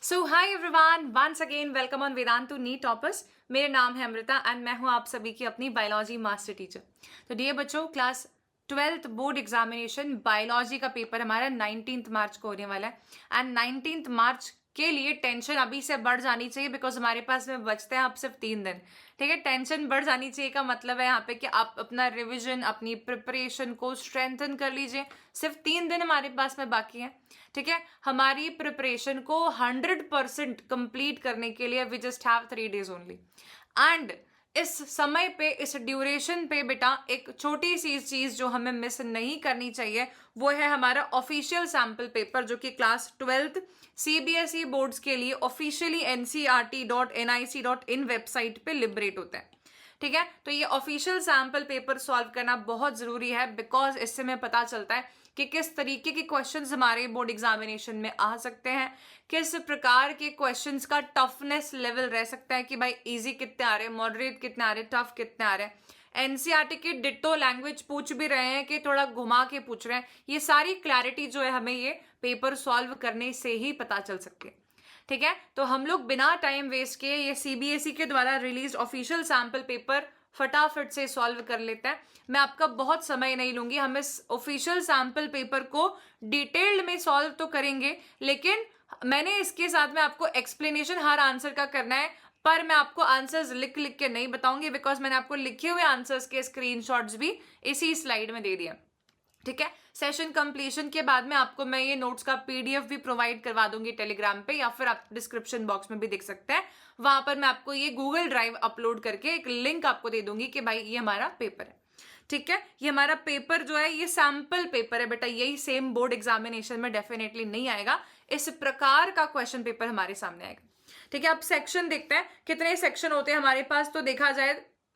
So hi everyone, once again welcome on Vedantu NEET toppers. मेरा नाम है अमृता एंड मैं हूं आप सभी की अपनी बायोलॉजी मास्टर टीचर। तो डियर बच्चों, class 12th board examination biology का पेपर हमारा 19 मार्च को होने वाला है एंड 19 मार्च के लिए टेंशन अभी से बढ़ जानी चाहिए बिकॉज हमारे पास में बचते हैं अब सिर्फ 3 दिन। ठीक है, टेंशन बढ़ जानी चाहिए का मतलब है यहाँ पे कि आप अपना रिविजन, अपनी प्रिपरेशन को स्ट्रेंथन कर लीजिए। सिर्फ 3 दिन हमारे पास में बाकी है। ठीक है, हमारी प्रिपरेशन को 100% कंप्लीट करने के लिए we just have 3 days only. And इस समय पे, इस ड्यूरेशन पे बेटा एक छोटी सी चीज जो हमें मिस नहीं करनी चाहिए वो है हमारा ऑफिशियल सैंपल पेपर, जो कि क्लास 12th सीबीएसई बोर्ड्स के लिए ऑफिशियली ncrt.nic.in वेबसाइट पे लिबरेट होता है। ठीक है, तो ये ऑफिशियल सैंपल पेपर सॉल्व करना बहुत जरूरी है बिकॉज इससे हमें पता चलता है कि किस तरीके के क्वेश्चंस हमारे बोर्ड एग्जामिनेशन में आ सकते हैं, किस प्रकार के क्वेश्चंस का टफनेस लेवल रह सकता है कि भाई इजी कितने आ रहे हैं, मॉडरेट कितने आ रहे हैं, टफ कितने आ रहे हैं। एनसीईआरटी की डिट्टो लैंग्वेज पूछ भी रहे हैं कि थोड़ा घुमा के पूछ रहे हैं। ये सारी क्लैरिटी जो है हमें ये पेपर सॉल्व करने से ही पता चल सकती है। ठीक है, तो हम लोग बिना टाइम वेस्ट किए ये सीबीएसई के द्वारा रिलीज ऑफिशियल सैंपल पेपर फटाफट से सॉल्व कर लेते हैं। मैं आपका बहुत समय नहीं लूंगी, हम इस ऑफिशियल सैंपल पेपर को डिटेल्ड में सॉल्व तो करेंगे, लेकिन मैंने इसके साथ में आपको एक्सप्लेनेशन हर आंसर का करना है। पर मैं आपको आंसर्स लिख लिख के नहीं बताऊंगी बिकॉज मैंने आपको लिखे हुए आंसर्स के स्क्रीनशॉट्स भी इसी स्लाइड में दे दिए। ठीक है, सेशन कंप्लीशन के बाद में आपको मैं ये नोट्स का पीडीएफ भी प्रोवाइड करवा दूंगी टेलीग्राम पे, या फिर आप डिस्क्रिप्शन बॉक्स में भी देख सकते हैं। वहां पर मैं आपको ये गूगल ड्राइव अपलोड करके एक लिंक आपको दे दूंगी कि भाई ये हमारा पेपर है। ठीक है, ये हमारा पेपर जो है ये सैंपल पेपर है बेटा, यही सेम बोर्ड एग्जामिनेशन में डेफिनेटली नहीं आएगा। इस प्रकार का क्वेश्चन पेपर हमारे सामने आएगा। ठीक है, अब सेक्शन देखते हैं कितने सेक्शन होते हैं हमारे पास। तो देखा जाए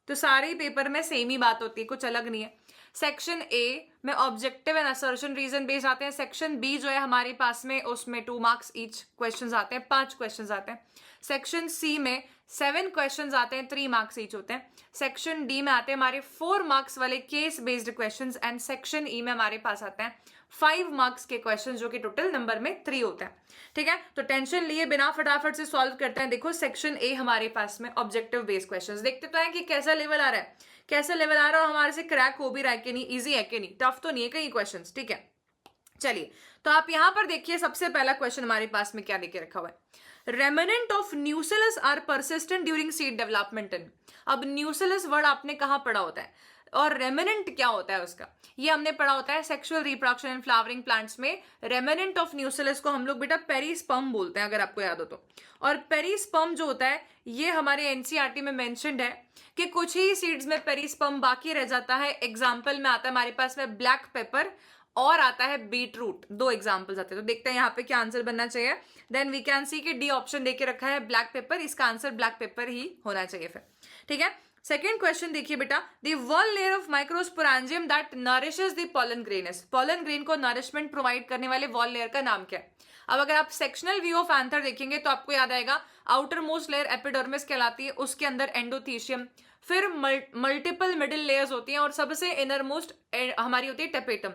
तो सारे पेपर में सेम ही बात होती है, कुछ अलग नहीं है। सेक्शन ए में objective and assertion reason based आते हैं। सेक्शन बी जो है हमारे पास में उसमें 2 मार्क्स ईच क्वेश्चंस आते हैं, 5 क्वेश्चंस आते हैं। सेक्शन सी में 7 क्वेश्चंस आते हैं, 3 मार्क्स ईच होते हैं। सेक्शन डी में आते हैं हमारे 4 मार्क्स वाले case based questions and section E में हमारे पास आते हैं 5 मार्क्स के क्वेश्चंस, जो कि टोटल नंबर में 3 होता है। ठीक है, तो टेंशन लिए बिना फटाफट से सॉल्व करते हैं। देखो सेक्शन ए हमारे पास में ऑब्जेक्टिव बेस्ड क्वेश्चंस, देखते तो हैं कि कैसा लेवल आ रहा है, कैसा लेवल आ रहा है और हमारे से क्रैक हो भी रहा है कि नहीं, इजी है कि नहीं, टफ तो नहीं है कहीं क्वेश्चंस। ठीक है, चलिए तो आप यहां पर देखिए सबसे पहला क्वेश्चन हमारे पास में क्या देके रखा हुआ है। Remnant of nucellus are persistent during seed development in. अब न्यूसेलस वर्ड आपने कहां पढ़ा होता है और रेमिनेंट क्या होता है उसका, ये हमने पढ़ा होता है sexual reproduction and flowering plants में। रेमिनेंट ऑफ न्यूसेलस को हम लोग बेटा पेरिस्पर्म बोलते हैं, अगर आपको याद हो तो। और पेरिस्पर्म जो होता है ये हमारे एनसीईआरटी में मेंशन्ड है कि कुछ ही सीड्स में पेरिस्पर्म बाकी रह जाता है। एग्जाम्पल में आता है हमारे पास में ब्लैक पेपर और आता है बीट रूट, 2 एग्जाम्पल्स आते हैं। तो देखते हैं यहाँ पे क्या आंसर बनना चाहिए। देन वी कैन सी कि डी ऑप्शन देके रखा है ब्लैक पेपर, इसका आंसर ब्लैक पेपर ही होना चाहिए फिर। ठीक है, सेकेंड क्वेश्चन देखिए बेटा, the one layer of microsporangium that nourishes the pollen grain. Pollen grain को नरिशमेंट प्रोवाइड करने वाले वॉल लेयर का नाम क्या है। अब अगर आप सेक्शनल व्यू ऑफ एंथर देखेंगे तो आपको याद आएगा आउटर मोस्ट लेयर एपिडर्मिस कहलाती है, उसके अंदर एंडोथीशियम, फिर मल्टीपल मिडिल लेयर्स होती हैं और सबसे इनर मोस्ट हमारी होती है टेपेटम।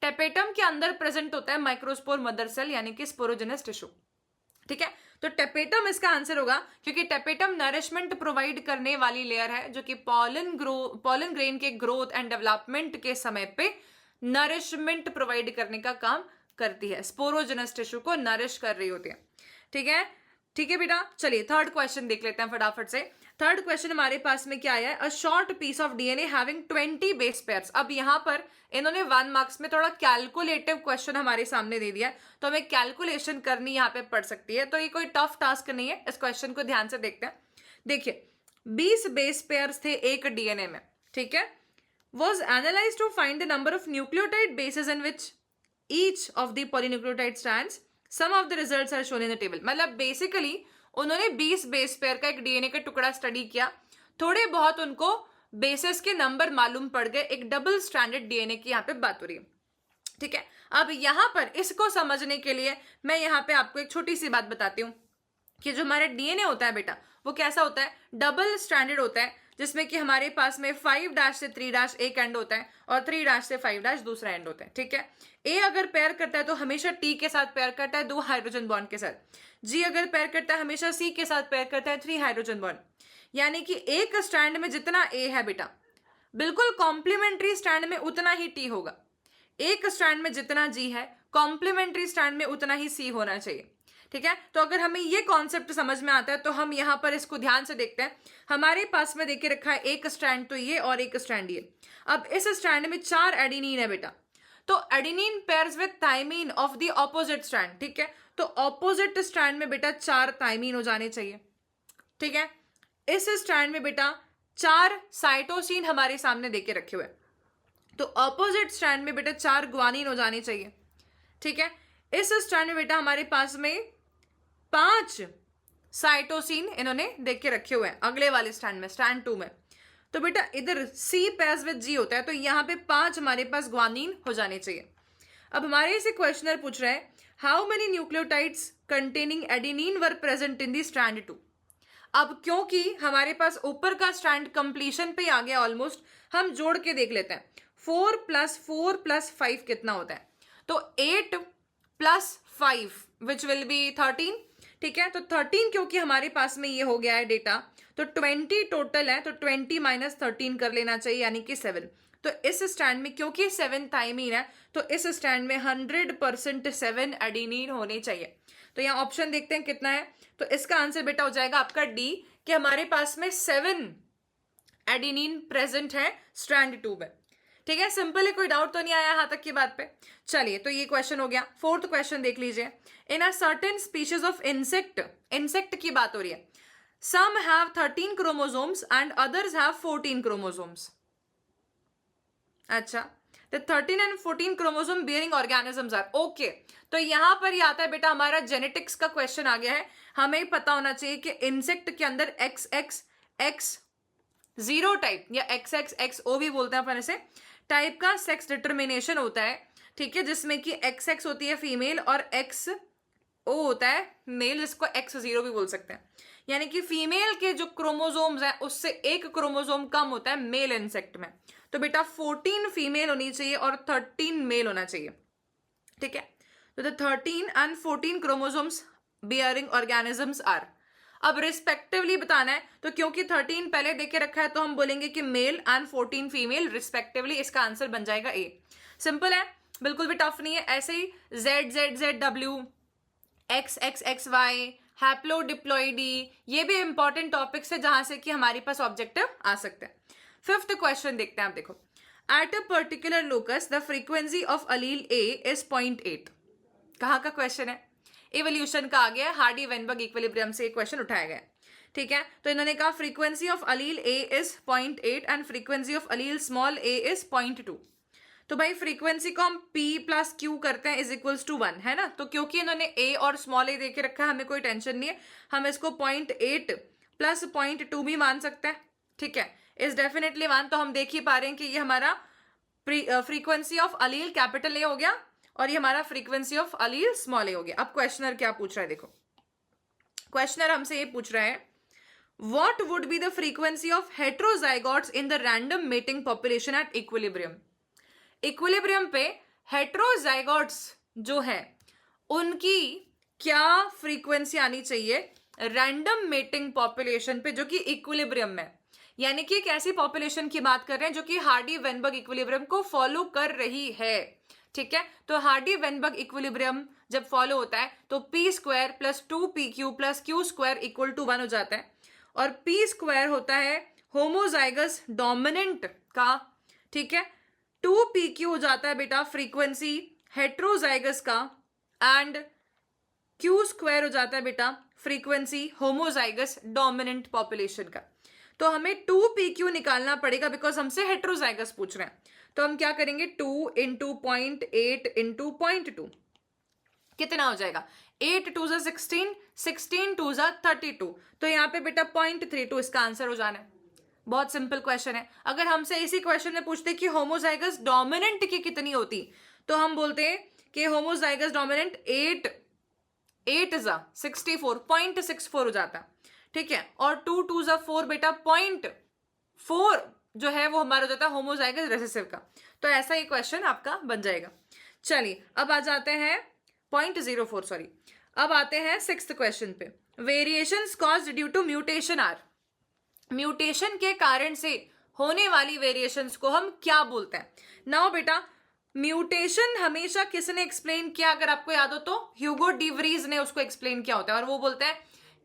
टेपेटम के अंदर प्रेजेंट होता है माइक्रोस्पोर मदर सेल यानी कि स्पोरोजेनस टिश्यू। ठीक है, तो टेपेटम इसका आंसर होगा क्योंकि टेपेटम नरिशमेंट प्रोवाइड करने वाली लेयर है जो कि पॉलन ग्रेन के ग्रोथ एंड डेवलपमेंट के समय पे नरिशमेंट प्रोवाइड करने का काम करती है, स्पोरोजेनस टिश्यू को नरिश कर रही होती है। ठीक है, ठीक है बेटा, चलिए थर्ड क्वेश्चन देख लेते हैं फटाफट से। थर्ड क्वेश्चन हमारे पास में क्या आया है, a short piece of DNA having 20 base pairs. अब यहां पर इन्होंने 1 मार्क्स में थोड़ा कैलकुलेटिव क्वेश्चन हमारे सामने दे दिया है, तो हमें कैलकुलेशन करनी यहाँ पे पड़ सकती है। तो ये कोई टफ टास्क नहीं है, इस क्वेश्चन को ध्यान से देखते हैं। देखिए 20 बेस पेयर्स थे एक डीएनए में। ठीक है, was analyze to find the number of nucleotide bases in which each of the polynucleotide stands, some of the results are shown in the table. मतलब बेसिकली उन्होंने 20 बेस पेयर का एक DNA का टुकड़ा स्टडी किया, थोड़े बहुत उनको बेसिस के नंबर मालूम पड़ गए, एक डबल स्ट्रैंडेड डीएनए की यहाँ पे बात हो रही है। ठीक है, अब यहां पर इसको समझने के लिए मैं यहाँ पे आपको एक छोटी सी बात बताती हूँ कि जो हमारा डीएनए होता है बेटा वो कैसा होता है, डबल स्ट्रैंडेड होता है। जिसमें कि हमारे पास में 5' से 3' एक एंड होता है और 3' से 5' दूसरा एंड होता है, ठीक है। ए अगर पेयर करता है तो हमेशा टी के साथ पेयर करता है 2 हाइड्रोजन बॉन्ड के साथ। जी अगर पेयर करता है हमेशा सी के साथ पेयर करता है 3 हाइड्रोजन बॉन्ड। यानी कि एक स्ट्रैंड में जितना ए है बेटा, बिल्कुल कॉम्प्लीमेंट्री स्ट्रैंड में उतना ही टी होगा। एक स्ट्रैंड में जितना जी है, कॉम्प्लीमेंट्री स्ट्रैंड में उतना ही सी होना चाहिए, ठीक है। तो अगर हमें ये कॉन्सेप्ट समझ में आता है तो हम यहां पर इसको ध्यान से देखते हैं। हमारे पास में देखे रखा है एक स्ट्रैंड तो ये और एक स्ट्रैंड ये। अब इस स्ट्रैंड में 4 एडेनिन है बेटा, तो adenine pairs with thymine of the opposite strand, ठीक है। तो ऑपोजिट स्ट्रैंड में बेटा 4 थाइमीन हो जाने चाहिए, ठीक है। इस स्ट्रैंड में बेटा 4 साइटोसिन हमारे सामने देके रखे हुए, तो ऑपोजिट स्ट्रैंड में बेटा 4 ग्वानिन हो जानी चाहिए, ठीक है। इस स्ट्रैंड में बेटा हमारे पास में 5 साइटोसिन इन्होंने देख के रखे हुए हैं अगले वाले स्ट्रैंड में, स्ट्रैंड 2 में। तो बेटा इधर सी पेयर्स विद जी होता है, तो यहाँ पे 5 हमारे पास ग्वानिन हो जाने चाहिए। अब हमारे से क्वेश्चनर पूछ रहे हैं how many nucleotides containing adenine were present in the strand 2। अब क्योंकि हमारे पास ऊपर का स्ट्रैंड कंप्लीशन पे आ गया ऑलमोस्ट, हम जोड़ के देख लेते हैं 4 + 4 + 5 कितना होता है। तो 8 + 5 विच विल बी 13, ठीक है। तो 13 क्योंकि हमारे पास में ये हो गया है डेटा, तो 20 टोटल है, तो 20 - 13 कर लेना चाहिए, यानी कि 7। तो इस स्ट्रैंड में क्योंकि 7 थाइमीन है, तो इस स्ट्रैंड में 100% 7 एडेनिन होने चाहिए। तो यहाँ ऑप्शन देखते हैं कितना है, तो इसका आंसर बेटा हो जाएगा आपका डी, कि हमारे पास में 7 एडेनिन प्रेजेंट है स्ट्रैंड 2 में, ठीक है। सिंपल है, कोई डाउट तो नहीं आया यहां तक की बात पे। चलिए, तो ये क्वेश्चन हो गया। 4th क्वेश्चन देख लीजिए। In a certain species of insect, insect की बात हो रही है, some have 13 chromosomes and others have 14 chromosomes. अच्छा, the 13 and 14 chromosome bearing organisms are okay। तो यहां पर ये आता है बेटा हमारा जेनेटिक्स का क्वेश्चन आ गया है। हमें पता होना चाहिए कि इंसेक्ट के अंदर XX0 टाइप या XXXO भी बोलते हैं अपन इसे, टाइप का सेक्स डिटर्मिनेशन होता है, ठीक है, जिसमें कि XX होती है फीमेल और XO होता है मेल, जिसको X0 भी बोल सकते हैं। यानी कि फीमेल के जो क्रोमोसोम्स हैं उससे एक क्रोमोसोम कम होता है मेल इंसेक्ट में। तो बेटा 14 फीमेल होनी चाहिए और 13 मेल होना चाहिए, ठीक है। तो the 13 and 14 chromosomes bearing organisms are. अब रिस्पेक्टिवली बताना है, तो क्योंकि 13 पहले देके रखा है तो हम बोलेंगे कि मेल एंड 14 फीमेल रिस्पेक्टिवली। इसका आंसर बन जाएगा ए। सिंपल है, बिल्कुल भी टफ नहीं है। ऐसे ही ZZZW, XXXY, हैप्लोडिप्लॉइडी, ये भी इंपॉर्टेंट टॉपिक्स है जहां से कि हमारे पास ऑब्जेक्टिव आ सकते हैं। 5th क्वेश्चन देखते हैं आप। देखो, at a particular locus the frequency of allele A is 0.8। कहाँ का क्वेश्चन है? इवोल्यूशन का आ गया है, हार्डी वेनबर्ग इक्विलिब्रियम से क्वेश्चन उठाया गया है, ठीक है। तो इन्होंने कहा frequency of allele A is 0.8 and frequency of allele small a is 0.2। तो भाई फ्रीक्वेंसी को हम P + Q करते हैं = 1, है ना। तो क्योंकि इन्होंने A और स्मॉल a देके रखा है, हमें कोई टेंशन नहीं है, हम इसको 0.8 + 0.2 भी मान सकते हैं, ठीक है। Is definitely 1। तो हम देख ही पा रहे हैं कि ये हमारा frequency of Aleel capital A हो गया और ये हमारा frequency of allele small a हो गया। अब क्वेश्चनर क्या पूछ रहा है, देखो क्वेश्चनर हमसे ये पूछ रहा है what would be the frequency of heterozygotes in the random mating population at equilibrium. Equilibrium पे हेट्रोजाइगोट्स जो है उनकी क्या फ्रीक्वेंसी आनी चाहिए रैंडम मेटिंग पॉपुलेशन पे जो कि इक्विलिब्रियम में, यानी कि एक ऐसी पॉपुलेशन की बात कर रहे हैं जो कि हार्डी वेनबर्ग इक्विलिब्रियम को फॉलो कर रही है, ठीक है। तो हार्डी वेनबर्ग इक्विलिब्रियम जब फॉलो होता है तो p² + 2pq + q² = 1 हो जाता है, और p² होता है होमोजाइगस डोमिनेंट का, ठीक है। 2pq हो जाता है बेटा फ्रीक्वेंसी हेट्रोजाइगस का, एंड q² हो जाता है बेटा फ्रीक्वेंसी होमोजाइगस डोमिनेंट पॉपुलेशन का। तो हमें 2pq निकालना पड़ेगा बिकॉज हमसे हेट्रोजाइगस पूछ रहे हैं। तो हम क्या करेंगे 2 × 0.8 × 0.2 कितना हो जाएगा 8 × 2 = 16, 16 × 2 = 32। तो यहाँ पे बेटा 0.32 इसका आंसर हो जाना है। बहुत सिंपल क्वेश्चन है। अगर हमसे इसी क्वेश्चन में पूछते कि होमोजाइगस डोमिनेंट की कितनी होती, तो हम बोलते हैं कि होमोजाइगस डोमिनेंट 8 = 64, 0.64 हो जाता, ठीक है। और 2 × 2 = 4 बेटा 4 जो है वो हमारा हो जाता है होमोजाइगस रिसेसिव का। तो ऐसा ये क्वेश्चन आपका बन जाएगा। चलिए अब आ जाते हैं 0.04 सॉरी, अब आते हैं 6th क्वेश्चन पे। Variations caused due to mutation are, mutation के कारण से होने वाली वेरिएशंस को हम क्या बोलते हैं? नाउ बेटा, म्यूटेशन हमेशा किसने एक्सप्लेन किया अगर आपको याद हो तो? ह्यूगो डिवरीज ने उसको एक्सप्लेन किया होता है, और वो बोलते हैं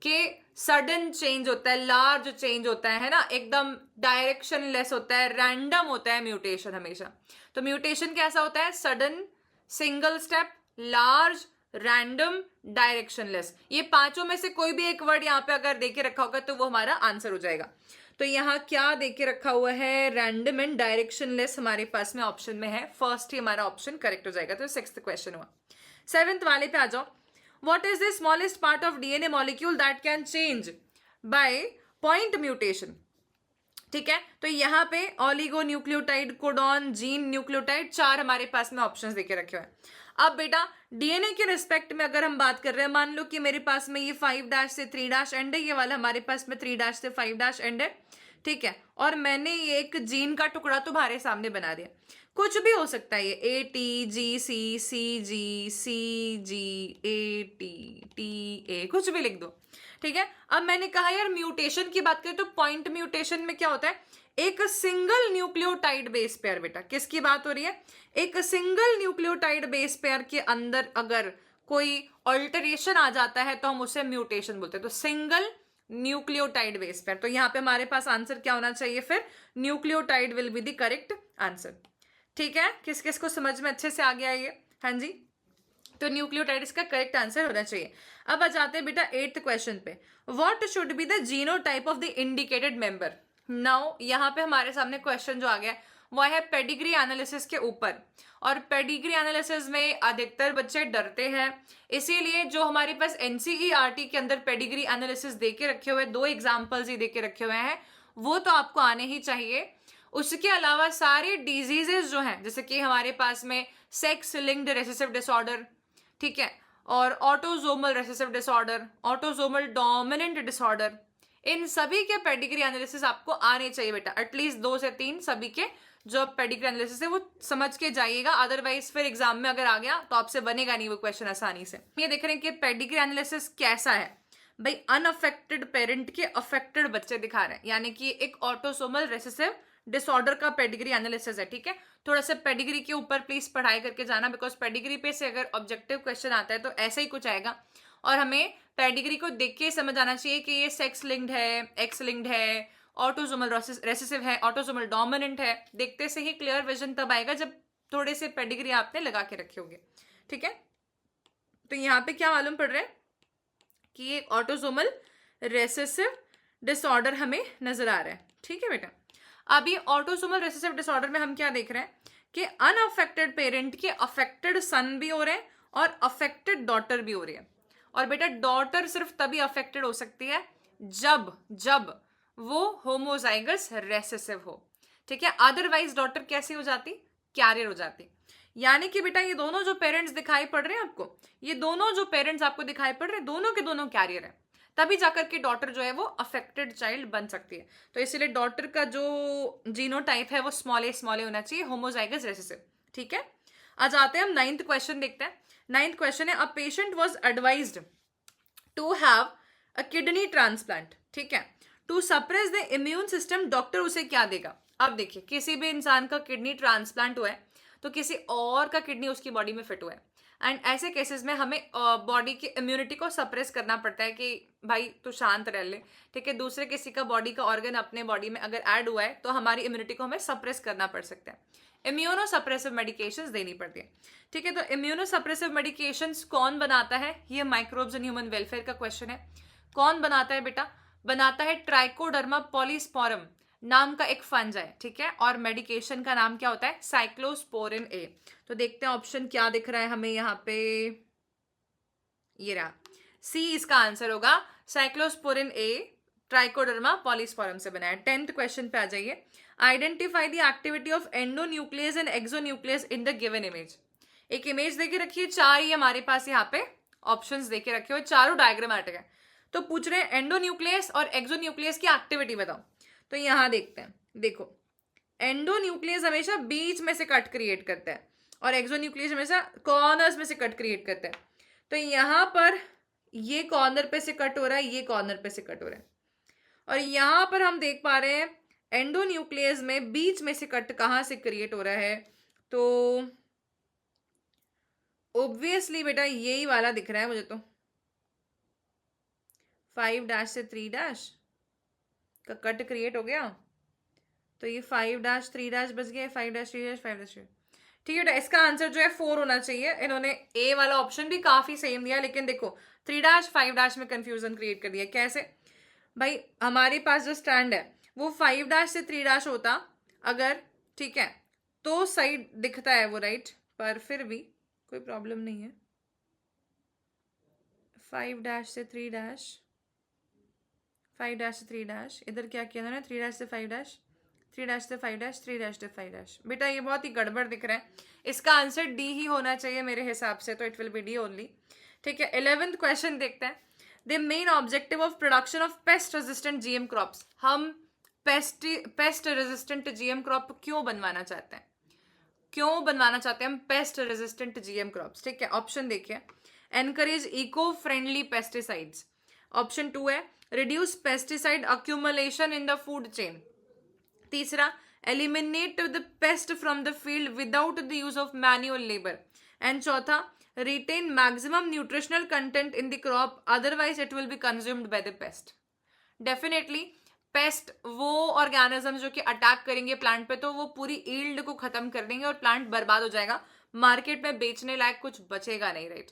कि सडन चेंज होता है, लार्ज चेंज होता है ना, एकदम डायरेक्शन लेस होता है, रैंडम होता है म्यूटेशन हमेशा। तो म्यूटेशन कैसा होता है? Sudden, single step, large, random, directionless. ये पांचों में से कोई भी एक वर्ड यहाँ पे अगर देके रखा होगा तो वो हमारा आंसर हो जाएगा। तो यहाँ क्या देके रखा हुआ है? रैंडम एंड डायरेक्शनलेस हमारे पास में ऑप्शन में है, फर्स्ट ही हमारा ऑप्शन करेक्ट हो जाएगा। तो 6th क्वेश्चन हुआ। 7th वाले पे आ जाओ। What is the smallest part of DNA molecule that can change by point mutation? ठीक है, तो यहाँ पे oligo nucleotide, codon, gene nucleotide, 4 हमारे पास में ऑप्शंस देके रखे हुए हैं। अब बेटा डीएनए के रिस्पेक्ट में अगर हम बात कर रहे हैं, मान लो कि मेरे पास में ये 5' से 3' एंड है, ये वाला हमारे पास में 3' से 5' एंड है, ठीक है, और मैंने ये एक जीन का टुकड़ा तुम्हारे सामने बना दिया। कुछ भी हो सकता है, ये ATGCCGCG, कुछ भी लिख दो, ठीक है। अब मैंने कहा यार म्यूटेशन की बात करें तो पॉइंट म्यूटेशन में क्या होता है? एक सिंगल न्यूक्लियोटाइड बेस पेयर, बेटा किसकी बात हो रही है? एक सिंगल न्यूक्लियोटाइड बेस पेयर के अंदर अगर कोई ऑल्टरेशन आ जाता है तो हम उसे म्यूटेशन बोलते हैं। तो सिंगल न्यूक्लियोटाइड बेस पेयर, तो यहाँ पे हमारे पास आंसर क्या होना चाहिए फिर? Nucleotide will be the correct answer. ठीक है, किस किस को समझ में अच्छे से आ गया ये? हाँ जी, तो न्यूक्लियोटाइड इसका करेक्ट आंसर होना चाहिए। अब आ जाते हैं बेटा 8th क्वेश्चन पे। What should be the genotype of the indicated member? Now यहाँ पे हमारे सामने क्वेश्चन जो आ गया वो है पेडिग्री एनालिसिस के ऊपर, और पेडिग्री एनालिसिस में अधिकतर बच्चे डरते हैं, इसीलिए जो हमारे पास एनसीईआरटी के अंदर पेडिग्री एनालिसिस देके रखे हुए 2 एग्जाम्पल्स ही देके रखे हुए हैं, वो तो आपको आने ही चाहिए। उसके अलावा सारे डिजीजेस जो हैं, जैसे कि हमारे पास में सेक्स लिंक्ड रेसेसिव डिसऑर्डर, ठीक है, और autosomal recessive disorder, autosomal dominant disorder, इन सभी के पेडिग्री एनालिसिस आपको आने चाहिए बेटा, एटलीस्ट 2 से 3 सभी के जो पेडिग्री एनालिसिस है वो समझ के जाइएगा, अदरवाइज फिर एग्जाम में अगर आ गया तो आपसे बनेगा नहीं वो क्वेश्चन आसानी से। ये देख रहे हैं कि पेडिग्री एनालिसिस कैसा है भाई? अनअफेक्टेड पेरेंट के अफेक्टेड बच्चे दिखा रहे हैं, यानी कि एक ऑटोसोमल रेसेसिव डिसऑर्डर का पेडिग्री एनालिसिस है, ठीक है। थोड़ा सा पेडिग्री के ऊपर प्लीज पढ़ाई करके जाना, बिकॉज पेडिग्री पे से अगर ऑब्जेक्टिव क्वेश्चन आता है तो ऐसा ही कुछ आएगा, और हमें पेडिग्री को देख के समझ आना चाहिए कि ये सेक्स लिंक्ड है, एक्स लिंक्ड है, ऑटोसोमल रेसेसिव है, ऑटोसोमल डोमिनेंट है। देखते से ही क्लियर विजन तब आएगा जब थोड़े से पेडिग्री आपने लगा के रखे होंगे, ठीक है। तो यहाँ पे क्या मालूम पड़ रहा है कि ये ऑटोसोमल रेसेसिव डिसऑर्डर हमें नजर आ रहा है, ठीक है बेटा। अब ये ऑटोसोमल रेसेसिव डिसऑर्डर में हम क्या देख रहे हैं कि अनअफेक्टेड पेरेंट के अफेक्टेड सन भी हो रहे हैं और अफेक्टेड डॉटर भी हो रही है, और बेटा डॉटर सिर्फ तभी अफेक्टेड हो सकती है जब वो होमोजाइगस रेसेसिव हो, ठीक है, अदरवाइज डॉटर कैसी हो जाती? कैरियर हो जाती। यानी कि बेटा ये दोनों जो पेरेंट्स दिखाई पड़ रहे हैं आपको, ये दोनों जो पेरेंट्स आपको दिखाई पड़ रहे हैं, दोनों के दोनों कैरियर है, तभी जाकर के डॉटर जो है वो अफेक्टेड चाइल्ड बन सकती है। तो इसीलिए डॉटर का जो जीनोटाइप है वो स्मॉल ए होना चाहिए, होमोजाइगस रेसेसिव, ठीक है। आज आते हैं हम 9th क्वेश्चन देखते हैं। 9th क्वेश्चन है, a patient was advised to have a kidney transplant, ठीक है, to suppress the immune system, doctor उसे क्या देगा? अब देखिए, किसी भी इंसान का किडनी ट्रांसप्लांट हुआ है तो किसी और का किडनी उसकी बॉडी में फिट हुआ है, एंड ऐसे केसेस में हमें बॉडी की इम्यूनिटी को सप्रेस करना पड़ता है कि भाई तू शांत रह ले, ठीक है। दूसरे किसी का बॉडी का ऑर्गन अपने बॉडी में अगर ऐड हुआ है तो हमारी इम्यूनिटी को हमें सप्रेस करना पड़ सकता है, इम्यूनो सप्रेसिव मेडिकेशंस देनी पड़ती है, ठीक है। तो इम्यूनो सप्रेसिव मेडिकेशंस कौन बनाता है? ये माइक्रोब्स एंड ह्यूमन वेलफेयर का क्वेश्चन है। कौन बनाता है बेटा? बनाता है ट्राइकोडर्मा पॉलीस्पोरम नाम का एक फंज है, ठीक है, और मेडिकेशन का नाम क्या होता है? साइक्लोस्पोरिन ए। तो देखते हैं ऑप्शन क्या दिख रहा है हमें यहाँ पे, ये रहा, सी इसका आंसर होगा, साइक्लोस्पोरिन ए ट्राइकोडर्मा पॉलीस्पोरम से बना है। 10th क्वेश्चन पे आ जाइए। Identify the activity of endonuclease and exonuclease in the given image. एक इमेज देके रखी है, 4 ही हमारे पास यहाँ पे ऑप्शंस देके रखे हुए, चारों डायग्रामेटिक है। तो पूछ रहे हैं एंडोन्यूक्लियस और एक्सोन्यूक्लियस की एक्टिविटी बताओ। तो यहाँ देखते हैं, देखो एंडोन्यूक्लियस हमेशा बीच में से कट क्रिएट करता है और एक्सोन्यूक्लियस हमेशा कॉर्नर्स में से कट क्रिएट करता है। तो यहां पर ये कॉर्नर पे से कट हो रहा है, ये कॉर्नर पे से कट हो रहा है, और यहां पर हम देख पा रहे हैं एंडोन्यूक्लियस में बीच में से कट कहां से क्रिएट हो रहा है। तो ऑब्वियसली बेटा यही वाला दिख रहा है मुझे, तो 5' से 3' का कट क्रिएट हो गया। तो ये 5' 3' बच गया, 5' 3' 5' ठीक है बेटा। इसका आंसर जो है 4 होना चाहिए। इन्होंने ए वाला ऑप्शन भी काफी सेम दिया, लेकिन देखो 3' 5' में कंफ्यूजन क्रिएट कर दिया। कैसे भाई, हमारे पास जो स्टैंड है वो 5' से 3' होता अगर, ठीक है, तो सही दिखता है वो, राइट, पर फिर भी कोई प्रॉब्लम नहीं है। 5' से 3' 5' से 3' इधर क्या किया उन्होंने, 3' से 5' 3' से 5' 3' से 5' बेटा ये बहुत ही गड़बड़ दिख रहा है। इसका आंसर डी ही होना चाहिए मेरे हिसाब से, तो it will B D only. ठीक है, 11th क्वेश्चन देखते हैं। The main objective of production of pest resistant GM crops. हम पेस्ट रेजिस्टेंट जीएम क्रॉप क्यों बनवाना चाहते हैं, क्यों बनवाना चाहते हैं हम पेस्ट रेजिस्टेंट जीएम क्रॉप्स? ठीक है, ऑप्शन देखिए, encourage eco friendly pesticides. Option 2 है reduce pesticide accumulation in the food chain. तीसरा, eliminate the pest from the field without the use of manual labour. And चौथा, retain maximum nutritional content in the crop otherwise it will be consumed by the pest. Definitely pest वो organism जो कि attack करेंगे plant पे, तो वो पूरी yield को खत्म कर देंगे और प्लांट बर्बाद हो जाएगा, मार्केट में बेचने लायक कुछ बचेगा नहीं, राइट।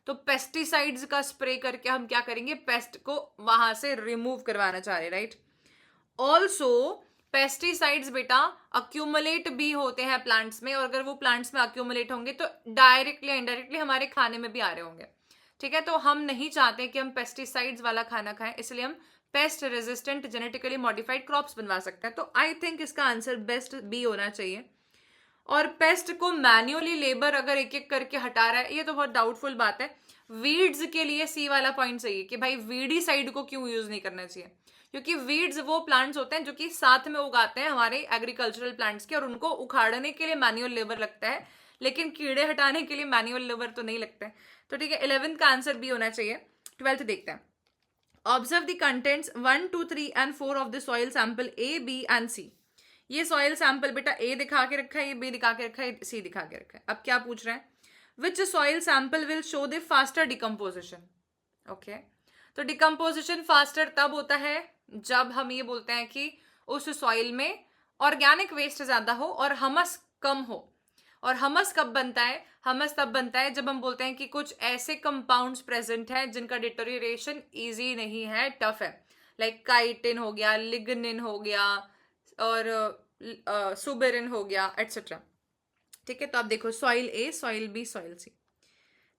तो पेस्टिसाइड्स का स्प्रे करके हम क्या करेंगे, पेस्ट को वहां से रिमूव करवाना चाह रहे, राइट। ऑल्सो पेस्टिसाइड्स बेटा अक्यूमुलेट भी होते हैं प्लांट्स में, और अगर वो प्लांट्स में अक्यूमुलेट होंगे तो डायरेक्टली इनडायरेक्टली हमारे खाने में भी आ रहे होंगे। ठीक है, तो हम नहीं चाहते कि हम पेस्टिसाइड्स वाला खाना खाएं, इसलिए हम pest resistant genetically modified crops बनवा सकते हैं। तो आई थिंक इसका आंसर बेस्ट बी होना चाहिए। और पेस्ट को मैन्युअली लेबर अगर एक एक करके हटा रहा है, ये तो बहुत डाउटफुल बात है। वीड्स के लिए सी वाला पॉइंट सही है कि भाई वीडीसाइड को क्यों यूज नहीं करना चाहिए, क्योंकि वीड्स वो प्लांट्स होते हैं जो कि साथ में उगाते हैं हमारे एग्रीकल्चरल प्लांट्स के, और उनको उखाड़ने के लिए मैनुअल लेबर लगता है, लेकिन कीड़े हटाने के लिए मैनुअल लेबर तो नहीं लगता है। तो ठीक है, 11th का आंसर बी होना चाहिए। 12th देखते हैं। Observe the contents 1, 2, 3 and 4 of the soil sample A, B and C. ये सॉइल सैंपल बेटा ए दिखा के रखा है, ये बी दिखा के रखा है, सी दिखा के रखा है। अब क्या पूछ रहे हैं, विच soil sample will show the faster decomposition. Okay, तो डिकम्पोजिशन फास्टर तब होता है जब हम ये बोलते हैं कि उस सॉइल में ऑर्गेनिक वेस्ट ज्यादा हो और हमस कम हो। और हमस कब बनता है, हमस तब बनता है जब हम बोलते हैं कि कुछ ऐसे कंपाउंड्स प्रेजेंट हैं जिनका डिटोरिएशन इजी नहीं है, टफ है, लाइक काइटिन हो गया, लिग्निन हो गया, और सुबेरिन हो गया, एटसेट्रा। ठीक है, तो आप देखो सॉइल ए, सॉइल बी, सॉइल सी,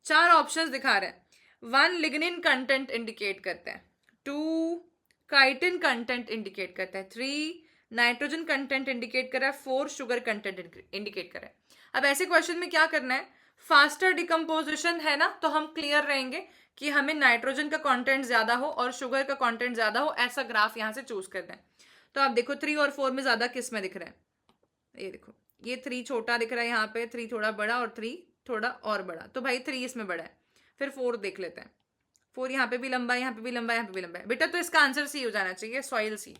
4 ऑप्शंस दिखा रहे हैं। 1 लिग्निन कंटेंट इंडिकेट करता है, 2 काइटिन कंटेंट इंडिकेट करता है, 3 नाइट्रोजन कंटेंट इंडिकेट कर रहा है, 4 शुगर कंटेंट इंडिकेट कर रहा है। अब ऐसे क्वेश्चन में क्या करना है, फास्टर डिकम्पोजिशन है ना, तो हम क्लियर रहेंगे कि हमें नाइट्रोजन का कंटेंट ज्यादा हो और शुगर का कंटेंट ज्यादा हो, ऐसा ग्राफ यहां से चूज करना है। तो आप देखो 3 और 4 में ज्यादा किस में दिख रहा है, ये देखो, ये 3 छोटा दिख रहा है यहाँ पे, 3 थोड़ा बड़ा और 3 थोड़ा और बड़ा, तो भाई 3 इसमें बड़ा है। फिर 4 देख लेते हैं, 4 यहाँ पे भी लंबा है, यहाँ पे भी लंबा है, यहाँ पे भी लंबा है बेटा, तो इसका आंसर सी हो जाना चाहिए, सॉइल सी।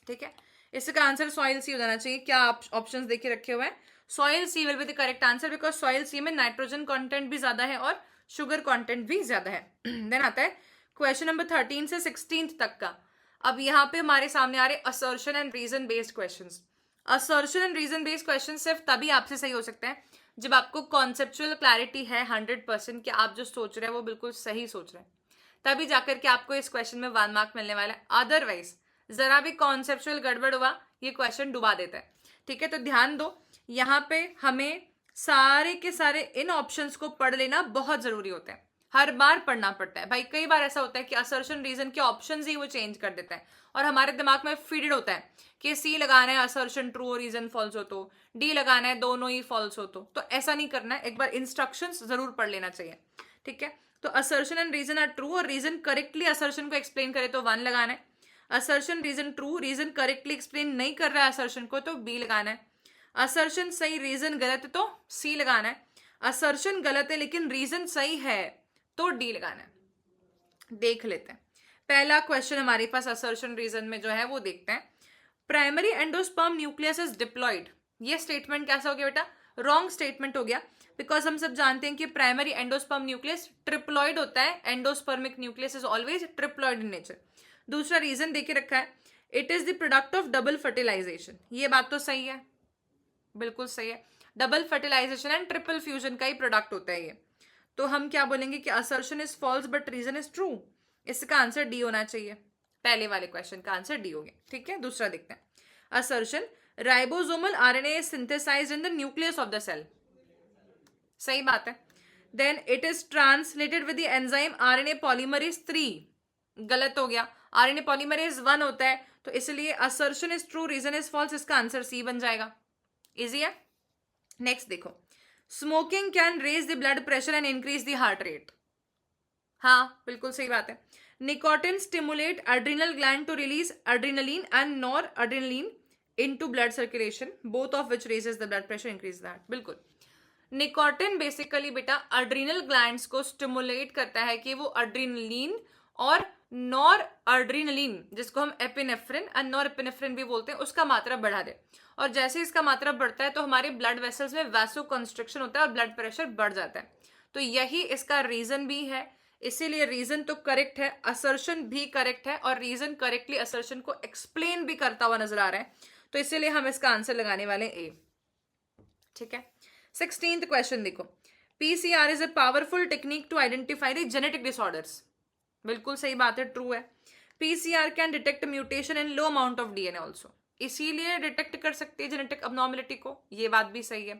ठीक है, इसका आंसर सॉइल सी हो जाना चाहिए। क्या आप ऑप्शंस देखे रखे हुए हैं, soil C will be the correct answer, because soil C में नाइट्रोजन कंटेंट भी ज्यादा है और शुगर कंटेंट भी ज्यादा है। देन आता है क्वेश्चन नंबर 13 से 16 तक का। अब यहाँ पे हमारे सामने आ रहे assertion and reason based questions. Assertion and reason based question सिर्फ तभी आपसे सही हो सकते हैं जब आपको कॉन्सेप्चुअल क्लैरिटी है 100% कि आप जो सोच रहे हैं वो बिल्कुल सही सोच रहे हैं, तभी जाकर के आपको इस क्वेश्चन में 1 मार्क मिलने वाला है। अदरवाइज जरा भी कॉन्सेप्चुअल गड़बड़ हुआ, ये क्वेश्चन डुबा देता है। ठीक है, तो ध्यान दो, यहाँ पे हमें सारे के सारे इन ऑप्शंस को पढ़ लेना बहुत जरूरी होता है, हर बार पढ़ना पड़ता है भाई। कई बार ऐसा होता है कि असर्शन रीजन के ऑप्शंस ही वो चेंज कर देता है और हमारे दिमाग में फीडेड होता है कि सी लगाना है असर्शन ट्रू और रीजन फॉल्स हो, तो डी लगाना है दोनों ही फॉल्स हो, तो ऐसा नहीं करना है, एक बार इंस्ट्रक्शंस जरूर पढ़ लेना चाहिए। ठीक है, तो assertion and reason are true और रीजन करेक्टली असर्शन को एक्सप्लेन करे तो 1 लगाना है, assertion reason true, reason correctly explain नहीं कर रहा है असर्शन को तो बी लगाना है। असर्शन सही रीजन गलत है तो सी लगाना है। असर्शन गलत है लेकिन रीजन सही है तो डी लगाना है। देख लेते हैं पहला क्वेश्चन हमारे पास असर्शन रीजन में जो है वो देखते हैं। Primary endosperm nucleus is diploid, ये स्टेटमेंट कैसा हो गया बेटा? रॉन्ग स्टेटमेंट हो गया, बिकॉज हम सब जानते हैं कि प्राइमरी एंडोस्पर्म न्यूक्लियस ट्रिप्लॉइड होता है। Endospermic nucleus is always triploid in nature. दूसरा रीजन देके रखा है, it is the product of double fertilization, ये बात तो सही है, बिल्कुल सही है। Double fertilization and triple fusion का ही प्रोडक्ट होता है ये। तो हम क्या बोलेंगे कि assertion is false but reason is true. इसका आंसर डी होना चाहिए, पहले वाले क्वेश्चन का आंसर डी हो गया। ठीक है, दूसरा देखते हैं। Assertion ribosomal RNA is synthesized in the nucleus of the cell, सही बात है। Then it is translated with the enzyme RNA polymerase 3, गलत हो गया, आरएनए पॉलीमरेज 1 होता है, तो इसलिए assertion is true reason is false, इसका आंसर सी बन जाएगा। इजी है। नेक्स्ट देखो, smoking can raise the blood pressure and increase the heart rate, हाँ बिल्कुल सही बात है। Nicotine stimulate adrenal gland to release adrenaline and noradrenaline into blood circulation, both of which raises the blood pressure, increase the heart. बिल्कुल, nicotine basically बेटा adrenal glands को stimulate करता है कि वो एड्रिनलिन और नॉर एड्रिनलिन, जिसको हम एपिनेफ्रिन एंड नॉर एपिनेफ्रिन भी बोलते हैं, उसका मात्रा बढ़ा दे। और जैसे इसका मात्रा बढ़ता है तो हमारे ब्लड वेसल्स में वैसो कंस्ट्रिक्शन होता है और ब्लड प्रेशर बढ़ जाता है। तो यही इसका रीजन भी है, इसीलिए रीजन तो करेक्ट है, असर्शन भी करेक्ट है, और रीजन करेक्टली असर्शन को एक्सप्लेन भी करता हुआ नजर आ रहा है, तो इसीलिए हम इसका आंसर लगाने वाले ए। ठीक है, 16th क्वेश्चन देखो, PCR is a powerful technique to identify the genetic disorders, बिल्कुल सही बात है, ट्रू है। PCR can detect mutation in low amount of DNA also, इसीलिए डिटेक्ट कर सकती है जेनेटिक अबनॉर्मलिटी को, ये बात भी सही है।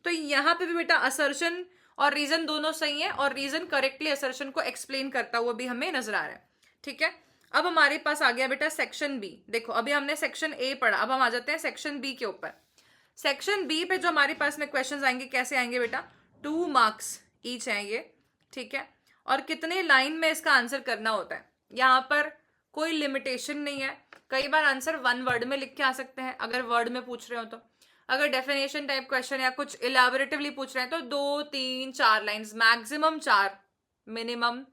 तो यहाँ पे भी बेटा असर्शन और रीजन दोनों सही है, और रीजन करेक्टली असर्शन को एक्सप्लेन करता हुआ भी हमें नजर आ रहा है। ठीक है, अब हमारे पास आ गया बेटा सेक्शन बी। देखो अभी हमने सेक्शन ए पढ़ा, अब हम आ जाते हैं सेक्शन बी के ऊपर। सेक्शन बी पे जो हमारे पास में क्वेश्चंस आएंगे, कैसे आएंगे बेटा? 2 मार्क्स ईच आएंगे। ठीक है, और कितने लाइन में इसका आंसर करना होता है, यहाँ पर कोई लिमिटेशन नहीं है। कई बार आंसर 1 वर्ड में लिख के आ सकते हैं अगर वर्ड में पूछ रहे हो तो, अगर डेफिनेशन टाइप क्वेश्चन या कुछ इलैबोरेटिवली पूछ रहे हैं तो 2, 3, 4 लाइन्स, मैक्सिमम 4, मिनिमम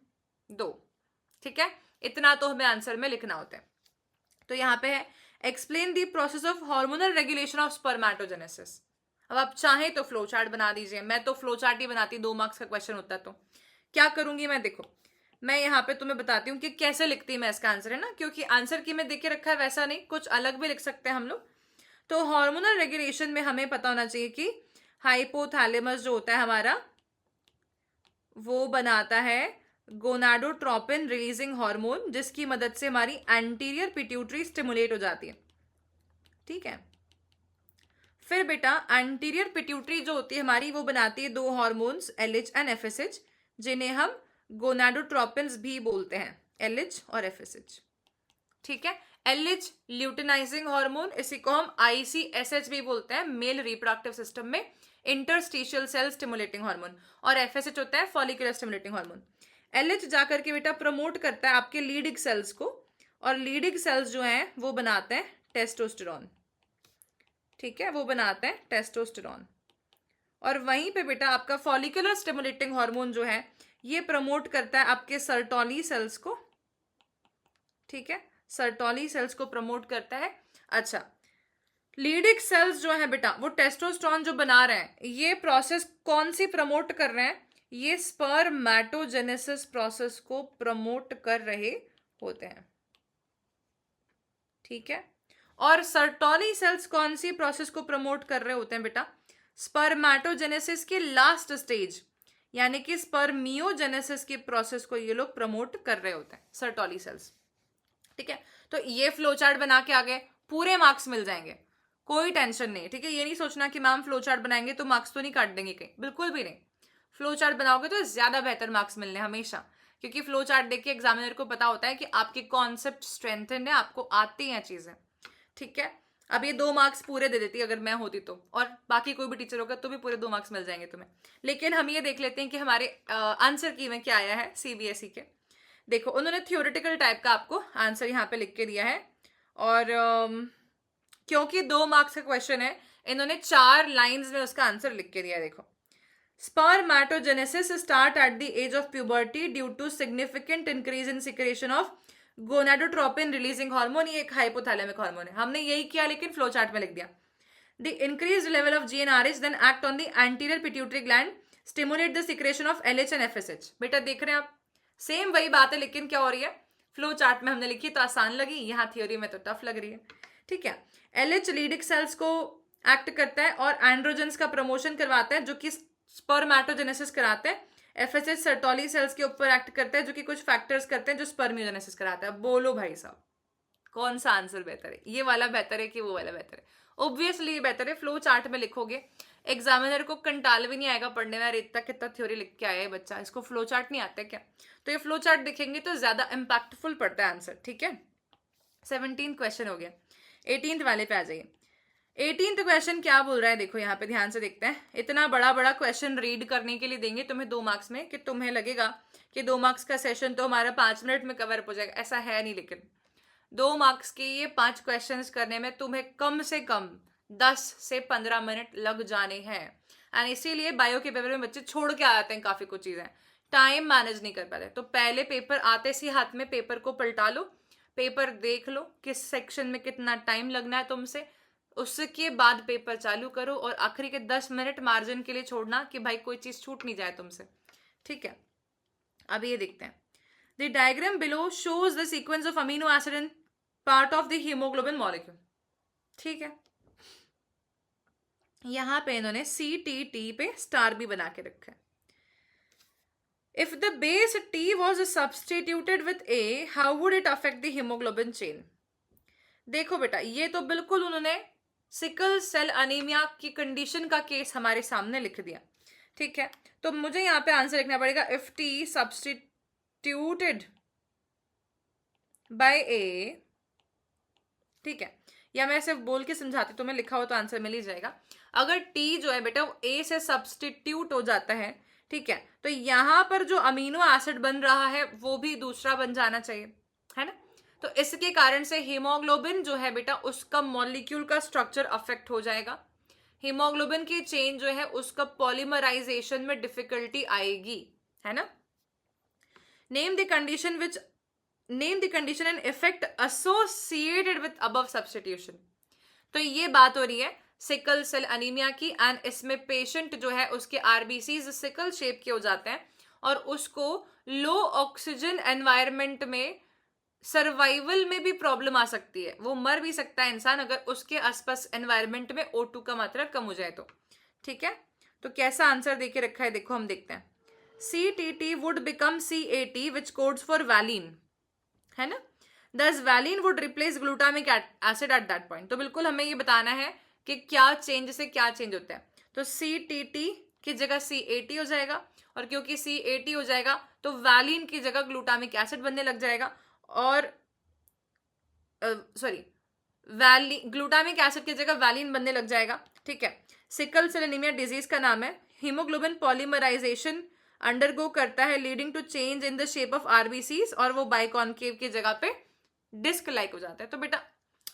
2। ठीक है, इतना तो हमें आंसर में लिखना होता है। तो यहाँ पे है explain the process of hormonal regulation of spermatogenesis. अब आप चाहें तो फ्लो चार्ट बना दीजिए, मैं तो फ्लो चार्ट ही बनाती, 2 मार्क्स का क्वेश्चन होता तो क्या करूंगी मैं? देखो मैं यहाँ पे तुम्हें बताती हूँ कि कैसे लिखती मैं इसका आंसर, है ना, क्योंकि आंसर की मैं देखे रखा है वैसा नहीं, कुछ अलग भी लिख सकते हैं हम लोग। तो हार्मोनल रेगुलेशन में हमें पता होना चाहिए कि हाइपोथैलेमस जो होता है हमारा, वो बनाता है गोनाडोट्रोपिन रिलीजिंग हार्मोन, जिसकी मदद से हमारी एंटीरियर पिट्यूटरी स्टिमुलेट हो जाती है। ठीक है, फिर बेटा एंटीरियर पिट्यूटरी जो होती है हमारी, वो बनाती है 2 हार्मोन्स एलएच एंड एफएसएच, जिन्हें हम गोनाडोट्रोपिन्स भी बोलते हैं, एलएच और एफएसएच। ठीक है, एलएच ल्यूटिनाइजिंग हार्मोन, इसी को हम आईसीएसएच भी बोलते हैं, मेल रिप्रोडक्टिव सिस्टम में इंटरस्टिशियल सेल स्टिमुलेटिंग हार्मोन, और एफएसएच होता है फॉलिकुलर स्टिमुलेटिंग हार्मोन। एलएच जाकर के बेटा प्रमोट करता है आपके लीडिंग सेल्स को, और लीडिंग सेल्स जो हैं वो बनाते हैं टेस्टोस्टेरोन। ठीक है, वो बनाते हैं टेस्टोस्टेरोन, और वहीं पे बेटा आपका फॉलिकुलर स्टिमुलेटिंग हार्मोन जो है ये प्रमोट करता है आपके सर्टोली सेल्स को। ठीक है, सर्टोली सेल्स को प्रमोट करता है। अच्छा, लीडिंग सेल्स जो है बेटा वो टेस्टोस्टेरोन जो बना रहे हैं, ये प्रोसेस कौन सी प्रमोट कर रहे हैं? ये स्पर्मेटोजेनेसिस प्रोसेस को प्रमोट कर रहे होते हैं। ठीक है, और सर्टोली सेल्स कौन सी प्रोसेस को प्रमोट कर रहे होते हैं बेटा? स्पर्मेटोजेनेसिस की लास्ट स्टेज, यानी कि स्पर्मियोजेनेसिस की प्रोसेस को ये लोग प्रमोट कर रहे होते हैं, सर्टोली सेल्स। ठीक है, तो ये फ्लो चार्ट बना के आगे पूरे मार्क्स मिल जाएंगे, कोई टेंशन नहीं। ठीक है, ये नहीं सोचना कि मैम फ्लो चार्ट बनाएंगे तो मार्क्स तो नहीं काट देंगे कहीं, बिल्कुल भी नहीं। फ्लो चार्ट बनाओगे तो ज्यादा बेहतर मार्क्स मिलने हमेशा, क्योंकि फ्लो चार्ट देख के एग्जामिनर को पता होता है कि आपके कॉन्सेप्ट स्ट्रेंथन है, आपको आती हैं चीजें। ठीक है, अब ये 2 मार्क्स पूरे दे देती अगर मैं होती तो, और बाकी कोई भी टीचर होगा तो भी पूरे 2 मार्क्स मिल जाएंगे तुम्हें। लेकिन हम ये देख लेते हैं कि हमारे आंसर की में क्या आया है सीबीएसई के। देखो उन्होंने थियोरेटिकल टाइप का आपको आंसर यहाँ पे लिख के दिया है, और क्योंकि 2 मार्क्स का क्वेश्चन है, इन्होंने 4 लाइंस में उसका आंसर लिख के दिया है। देखो, spermatogenesis start at the age of puberty due to significant increase in secretion of gonadotropin releasing hormone। ये एक हाइपोथैलेमिक हार्मोन है, हमने यही किया लेकिन फ्लो चार्ट में लिख दिया। The increased level of GnRH then act on the anterior pituitary gland, stimulate the secretion of LH and FSH। बेटा देख रहे हैं आप, सेम वही बात है, लेकिन क्या हो रही है, फ्लो चार्ट में हमने लिखी तो आसान लगी, यहाँ थियोरी में तो टफ लग रही है। ठीक है, LH लीडिक सेल्स को एक्ट करता है और एंड्रोजेंस का प्रमोशन करवाता है जो कि स्पर्मेटोजेनेसिस कराते हैं। FSH सर्टोली सेल्स के ऊपर एक्ट करता है जो कि कुछ फैक्टर्स करते हैं जो स्पर्मियोजेनेसिस कराता है। बोलो भाई साहब, कौन सा आंसर बेहतर है, ये वाला बेहतर है कि वो वाला बेहतर है? ऑब्वियसली ये बेहतर है। फ्लो चार्ट में लिखोगे, एग्जामिनर को कंटाल भी नहीं आएगा पढ़ने में, इतना कितना थ्योरी लिख के आया है बच्चा, इसको फ्लो चार्ट नहीं आता क्या? तो ये फ्लो चार्ट दिखेंगे तो ज्यादा इम्पैक्टफुल पड़ता है आंसर। ठीक है, 17 क्वेश्चन हो गया, 18 वाले पे आ जाइए। 18th क्वेश्चन क्या बोल रहा है, देखो यहाँ पे ध्यान से देखते हैं। इतना बड़ा बड़ा क्वेश्चन रीड करने के लिए देंगे तुम्हें 2 मार्क्स में, कि तुम्हें लगेगा कि 2 मार्क्स का सेशन तो हमारा 5 मिनट में कवर हो जाएगा, ऐसा है नहीं। लेकिन 2 मार्क्स के ये 5 क्वेश्चंस करने में तुम्हें कम से कम 10 से 15 मिनट लग जाने हैं। एंड इसीलिए बायो के पेपर में बच्चे छोड़ के आते हैं काफी कुछ चीजें, टाइम मैनेज नहीं कर पाते। तो पहले पेपर आते सी हाथ में पेपर को पलटा लो, पेपर देख लो किस सेक्शन में कितना टाइम लगना है तुमसे, उसके बाद पेपर चालू करो, और आखिरी के 10 मिनट मार्जिन के लिए छोड़ना कि भाई कोई चीज छूट नहीं जाए तुमसे। ठीक है, अब ये देखते हैं। The diagram below shows the sequence of amino acid in part of the haemoglobin molecule. ठीक है, यहां पे इन्होंने CTT पे स्टार भी बना के रखा है। If the base T was substituted with A, how would it affect the hemoglobin chain? देखो बेटा, ये तो बिल्कुल उन्होंने सिकल सेल अनीमिया की कंडीशन का केस हमारे सामने लिख दिया। ठीक है, तो मुझे यहाँ पे आंसर लिखना पड़ेगा if T substituted by A। ठीक है, या मैं सिर्फ बोल के समझाती तो मैं लिखा हो तो आंसर मिल ही जाएगा। अगर T जो है बेटा वो A से सब्सटीट्यूट हो जाता है, ठीक है, तो यहां पर जो अमीनो एसिड बन रहा है वो भी दूसरा बन जाना चाहिए, है ना? तो इसके कारण से हीमोग्लोबिन जो है बेटा उसका मॉलिक्यूल का स्ट्रक्चर अफेक्ट हो जाएगा, हीमोग्लोबिन की चेन जो है उसका पॉलीमराइजेशन में डिफिकल्टी आएगी, है ना? Name the condition and effect associated with above substitution. तो ये बात हो रही है सिकल सेल अनीमिया की, एंड इसमें पेशेंट जो है उसके आरबीसीज सिकल शेप के हो जाते हैं और उसको लो ऑक्सीजन एनवायरनमेंट में सर्वाइवल में भी प्रॉब्लम आ सकती है, वो मर भी सकता है इंसान अगर उसके आसपास एनवायरनमेंट में O2 का मात्रा कम हो जाए तो। ठीक है, तो कैसा आंसर देके रखा है देखो, हम देखते हैं। CTT would become CAT which codes for valine, है ना? Thus valine would replace glutamic acid at that point। तो बिल्कुल हमें ये बताना है कि क्या चेंज से क्या चेंज होता है। तो CTT की जगह CAT हो जाएगा, और क्योंकि CAT हो जाएगा तो वैलिन की जगह ग्लूटामिक एसिड बनने लग जाएगा, और ग्लूटामिक एसिड की जगह वैलिन बनने लग जाएगा। ठीक है, सिकल सेल एनीमिया डिजीज का नाम है। हीमोग्लोबिन पॉलीमराइजेशन अंडरगो करता है leading to change in the shape of RBCs, और वो बाइकॉनकेव की जगह पे डिस्क लाइक हो जाता है। तो बेटा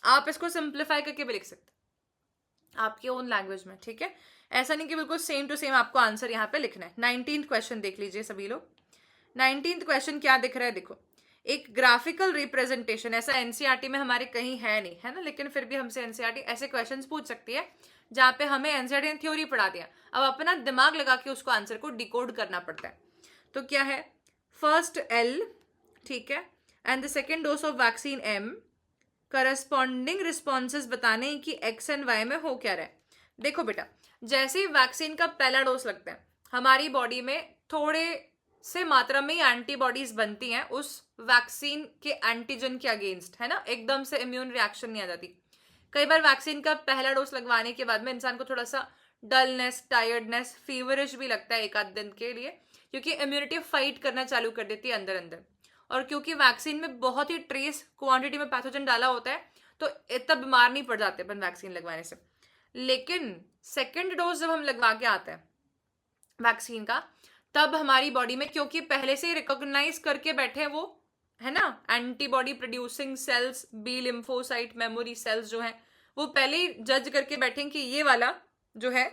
आप इसको सिंप्लीफाई करके भी लिख सकते आपकी ओन लैंग्वेज में। ठीक है, ऐसा नहीं कि बिल्कुल सेम टू सेम आपको आंसर यहाँ पे लिखना है। 19th क्वेश्चन देख लीजिए सभी लोग। 19th क्वेश्चन क्या दिख रहा है देखो, एक ग्राफिकल रिप्रेजेंटेशन, ऐसा एनसीईआरटी में हमारे कहीं है नहीं, है ना, लेकिन फिर भी हमसे एनसीईआरटी ऐसे क्वेश्चंस पूछ सकती है जहां पे हमें एनसीईआरटी ने थ्योरी पढ़ा दिया, अब अपना दिमाग लगा के उसको आंसर को डिकोड करना पड़ता है। तो क्या है, फर्स्ट L, ठीक है, and the second dose of vaccine M, corresponding responses बताने कि X एंड Y में हो क्या रहा है। देखो बेटा, जैसे ही वैक्सीन का पहला डोज लगता है हमारी बॉडी में थोड़े से मात्रा में एंटीबॉडीज बनती हैं उस वैक्सीन के एंटीजन के अगेंस्ट, है ना, एकदम से इम्यून रिएक्शन नहीं आ जाती। कई बार वैक्सीन का पहला डोज लगवाने के बाद में इंसान को थोड़ा सा डलनेस, टायर्डनेस, फीवरिश भी लगता है एक आध दिन के लिए, क्योंकि इम्यूनिटी फाइट करना चालू कर देती है अंदर अंदर, और क्योंकि वैक्सीन में बहुत ही ट्रेस क्वांटिटी में पैथोजन डाला होता है तो इतना बीमार नहीं पड़ जाते अपन वैक्सीन लगवाने से। लेकिन सेकेंड डोज जब हम लगवा के आते हैं वैक्सीन का, तब हमारी बॉडी में, क्योंकि पहले से रिकॉग्नाइज करके बैठे हैं वो है ना, antibody producing cells, B lymphocyte memory cells जो है वो पहले ही जज करके बैठे कि ये वाला जो है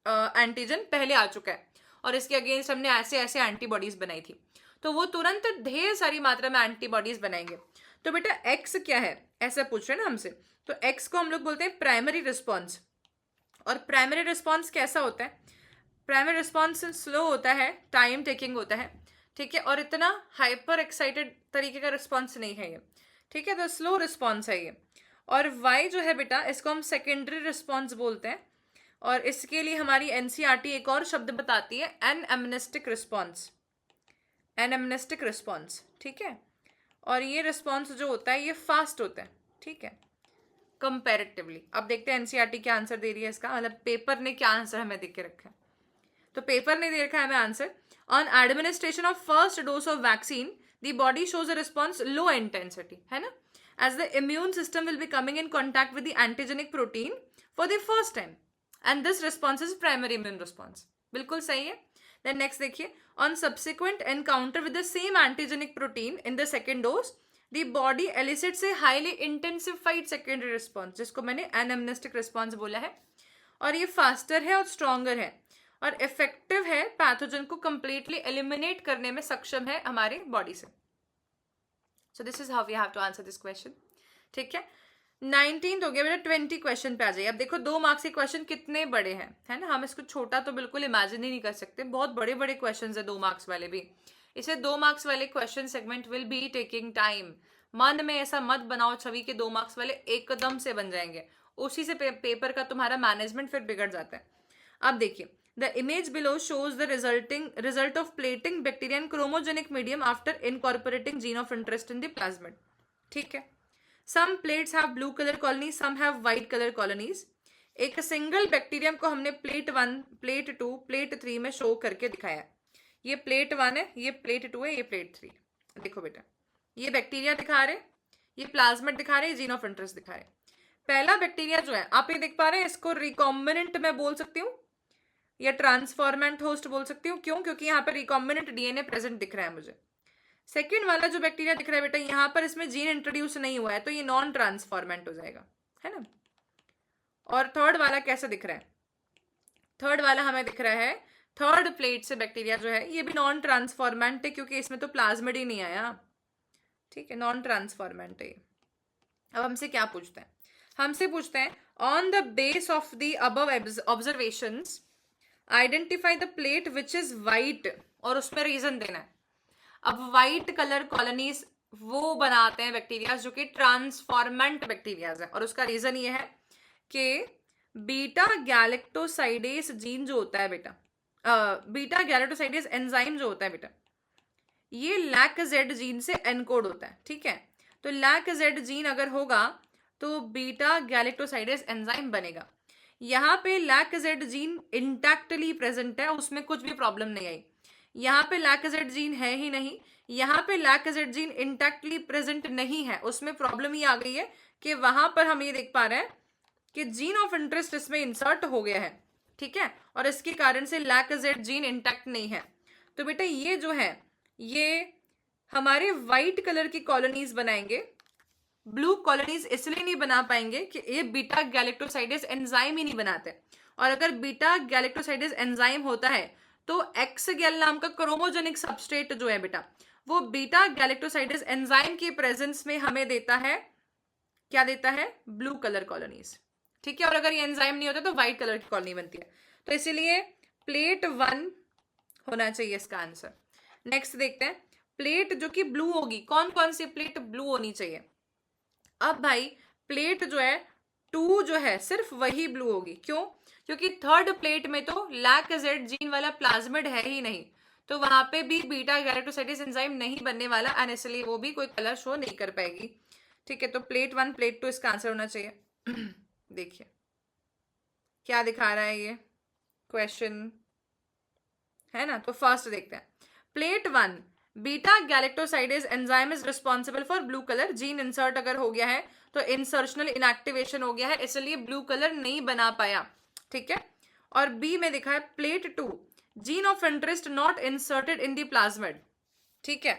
एंटीजन पहले आ चुका है और इसके अगेंस्ट हमने ऐसे ऐसे एंटीबॉडीज बनाई थी, तो वो तुरंत ढेर सारी मात्रा में एंटीबॉडीज बनाएंगे। तो बेटा एक्स क्या है, ऐसा पूछ रहे हैं ना हमसे, तो एक्स को हम लोग बोलते हैं प्राइमरी रिस्पॉन्स। और प्राइमरी रिस्पॉन्स कैसा होता है, प्राइमरी रिस्पॉन्स स्लो होता है, टाइम टेकिंग होता है, ठीक है, और इतना हाइपर एक्साइटेड तरीके का रिस्पॉन्स नहीं है ये, ठीक है, तो स्लो रिस्पॉन्स है ये। और वाई जो है बेटा, इसको हम सेकेंडरी रिस्पॉन्स बोलते हैं, और इसके लिए हमारी एनसीईआरटी एक और शब्द बताती है, एनएमनेस्टिक रिस्पॉन्स, एनएमनेस्टिक रिस्पॉन्स, ठीक है। और ये रिस्पॉन्स जो होता है ये फास्ट होता है, ठीक है, कंपैरेटिवली। अब देखते हैं एनसीईआरटी क्या आंसर दे रही है इसका, मतलब पेपर ने क्या आंसर हमें देख के रखा है। तो पेपर ने दे रखा है हमें answer, on administration of first dose of vaccine the body shows a response low intensity, है ना, as the immune system will be coming in contact with the antigenic protein for the first time and this response is primary immune response. बिल्कुल सही है। Then next देखिए, on subsequent encounter with the same antigenic protein in the second dose the body elicits a highly intensified secondary response, जिसको मैंने एनएमनेस्टिक response बोला है, और ये फास्टर है और स्ट्रॉन्गर है और इफेक्टिव है, पैथोजन को कंप्लीटली एलिमिनेट करने में सक्षम है हमारे बॉडी से। So this is how we have to answer this question, ठीक है। 19 हो गया बेटा, 20 क्वेश्चन पे आ जाइए। अब देखो 2 मार्क्स के क्वेश्चन कितने बड़े हैं, है ना, हम इसको छोटा तो बिल्कुल इमेजिन ही नहीं कर सकते, बहुत बड़े बड़े क्वेश्चन है 2 मार्क्स वाले भी। इसे 2 मार्क्स वाले question segment will be taking time. मन में ऐसा मत बनाओ छवि के 2 मार्क्स वाले एकदम से बन जाएंगे, उसी से पेपर का तुम्हारा मैनेजमेंट फिर बिगड़ जाता है। अब देखिए, the image below shows the result of plating bacteria in chromogenic medium after incorporating gene of interest in the plasmid, ठीक है। some plates have blue color colonies, some have white color colonies। एक single bacterium को हमने plate 1, plate 2, plate 3 में show करके दिखाया। ये plate 1 है, ये प्लेट 2 है, ये प्लेट 3। देखो बेटा, ये बैक्टीरिया दिखा रहे, ये प्लाज्मिड दिखा रहे, जीन ऑफ इंटरेस्ट दिखा रहे। पहला बैक्टीरिया जो है आप ये देख पा रहे हैं, इसको रिकॉम्बिनेंट मैं बोल सकती हूँ या ट्रांसफॉर्मेंट होस्ट बोल सकती हूँ, क्यों, क्योंकि यहाँ पर रिकॉम्बिनेंट डीएनए प्रेजेंट दिख रहा है मुझे। सेकेंड वाला जो बैक्टीरिया दिख रहा है बेटा, यहाँ पर इसमें जीन इंट्रोड्यूस नहीं हुआ है, तो ये नॉन ट्रांसफॉर्मेंट हो जाएगा, है ना। और थर्ड वाला कैसा दिख रहा है, थर्ड वाला हमें दिख रहा है, थर्ड प्लेट से बैक्टीरिया जो है ये भी नॉन ट्रांसफॉर्मेंट है, क्योंकि इसमें तो प्लाज्मिड ही नहीं आया, ठीक है, नॉन ट्रांसफॉर्मेंट है। अब हमसे क्या पूछते हैं, हमसे पूछते हैं, on the base of the above observations identify the plate which is white, और उसमें रीजन देना है। अब वाइट कलर कॉलोनीज वो बनाते हैं बैक्टीरिया जो कि ट्रांसफॉर्मेंट बैक्टीरियाज है, और उसका रीजन ये है कि बीटा गैलेक्टोसाइडेस जीन जो होता है बेटा, बीटा गैलेक्टोसाइडेस एंजाइम जो होता है बेटा, ये लैक-जेड जीन से एनकोड होता है, ठीक है। तो लैक-जेड जीन अगर होगा तो बीटा गैलेक्टोसाइडेस एंजाइम बनेगा। यहाँ पे लैक-जेड जीन इंटैक्टली प्रेजेंट है, उसमें कुछ भी प्रॉब्लम नहीं आई। यहाँ पे लैक-जेड जीन है ही नहीं, यहाँ पे लैक-जेड जीन इंटैक्टली प्रेजेंट नहीं है, उसमें प्रॉब्लम ये आ गई है कि वहां पर हम ये देख पा रहे हैं कि जीन ऑफ इंटरेस्ट इसमें इंसर्ट हो गया है, ठीक है, और इसके कारण से लैक-जेड जीन इंटैक्ट नहीं है। तो बेटा ये जो है ये हमारे व्हाइट कलर की कॉलोनीज बनाएंगे, ब्लू कॉलोनीज इसलिए नहीं बना पाएंगे कि ये बीटा गैलेक्टोसाइडेस एंजाइम ही नहीं बनाते, और अगर बीटा गैलेक्टोसाइडेस एंजाइम होता है तो एक्स गैल नाम का क्रोमोजेनिक सबस्ट्रेट जो है बेटा, वो बीटा गैलेक्टोसाइडेस एंजाइम के प्रेजेंस में हमें देता है, क्या देता है, ब्लू कलर कॉलोनीज, ठीक है। और अगर ये एंजाइम नहीं होता तो व्हाइट कलर की कॉलोनी बनती है, तो इसीलिए प्लेट 1 होना चाहिए इसका आंसर। नेक्स्ट देखते हैं, प्लेट जो कि ब्लू होगी, कौन कौन सी प्लेट ब्लू होनी चाहिए। अब भाई प्लेट जो है 2 जो है सिर्फ वही ब्लू होगी, क्यों, क्योंकि थर्ड प्लेट में तो लैक-जेड जीन वाला प्लाज्मिड है ही नहीं, तो वहां पे भी बीटा गैलेक्टोसाइडेस एंजाइम नहीं बनने वाला, एंड इसलिए वो भी कोई कलर शो नहीं कर पाएगी, ठीक है। तो प्लेट 1 प्लेट 2 इसका आंसर होना चाहिए। देखिए क्या दिखा रहा है ये क्वेश्चन, है ना। तो फर्स्ट देखते हैं, plate 1 beta galactosidase enzyme is responsible for blue colour, gene insert अगर हो गया है तो इंसर्शनल इनएक्टिवेशन हो गया है, इसलिए ब्लू कलर नहीं बना पाया, ठीक है। और बी में दिखा है plate 2 gene of interest not inserted in the plasmid, ठीक है,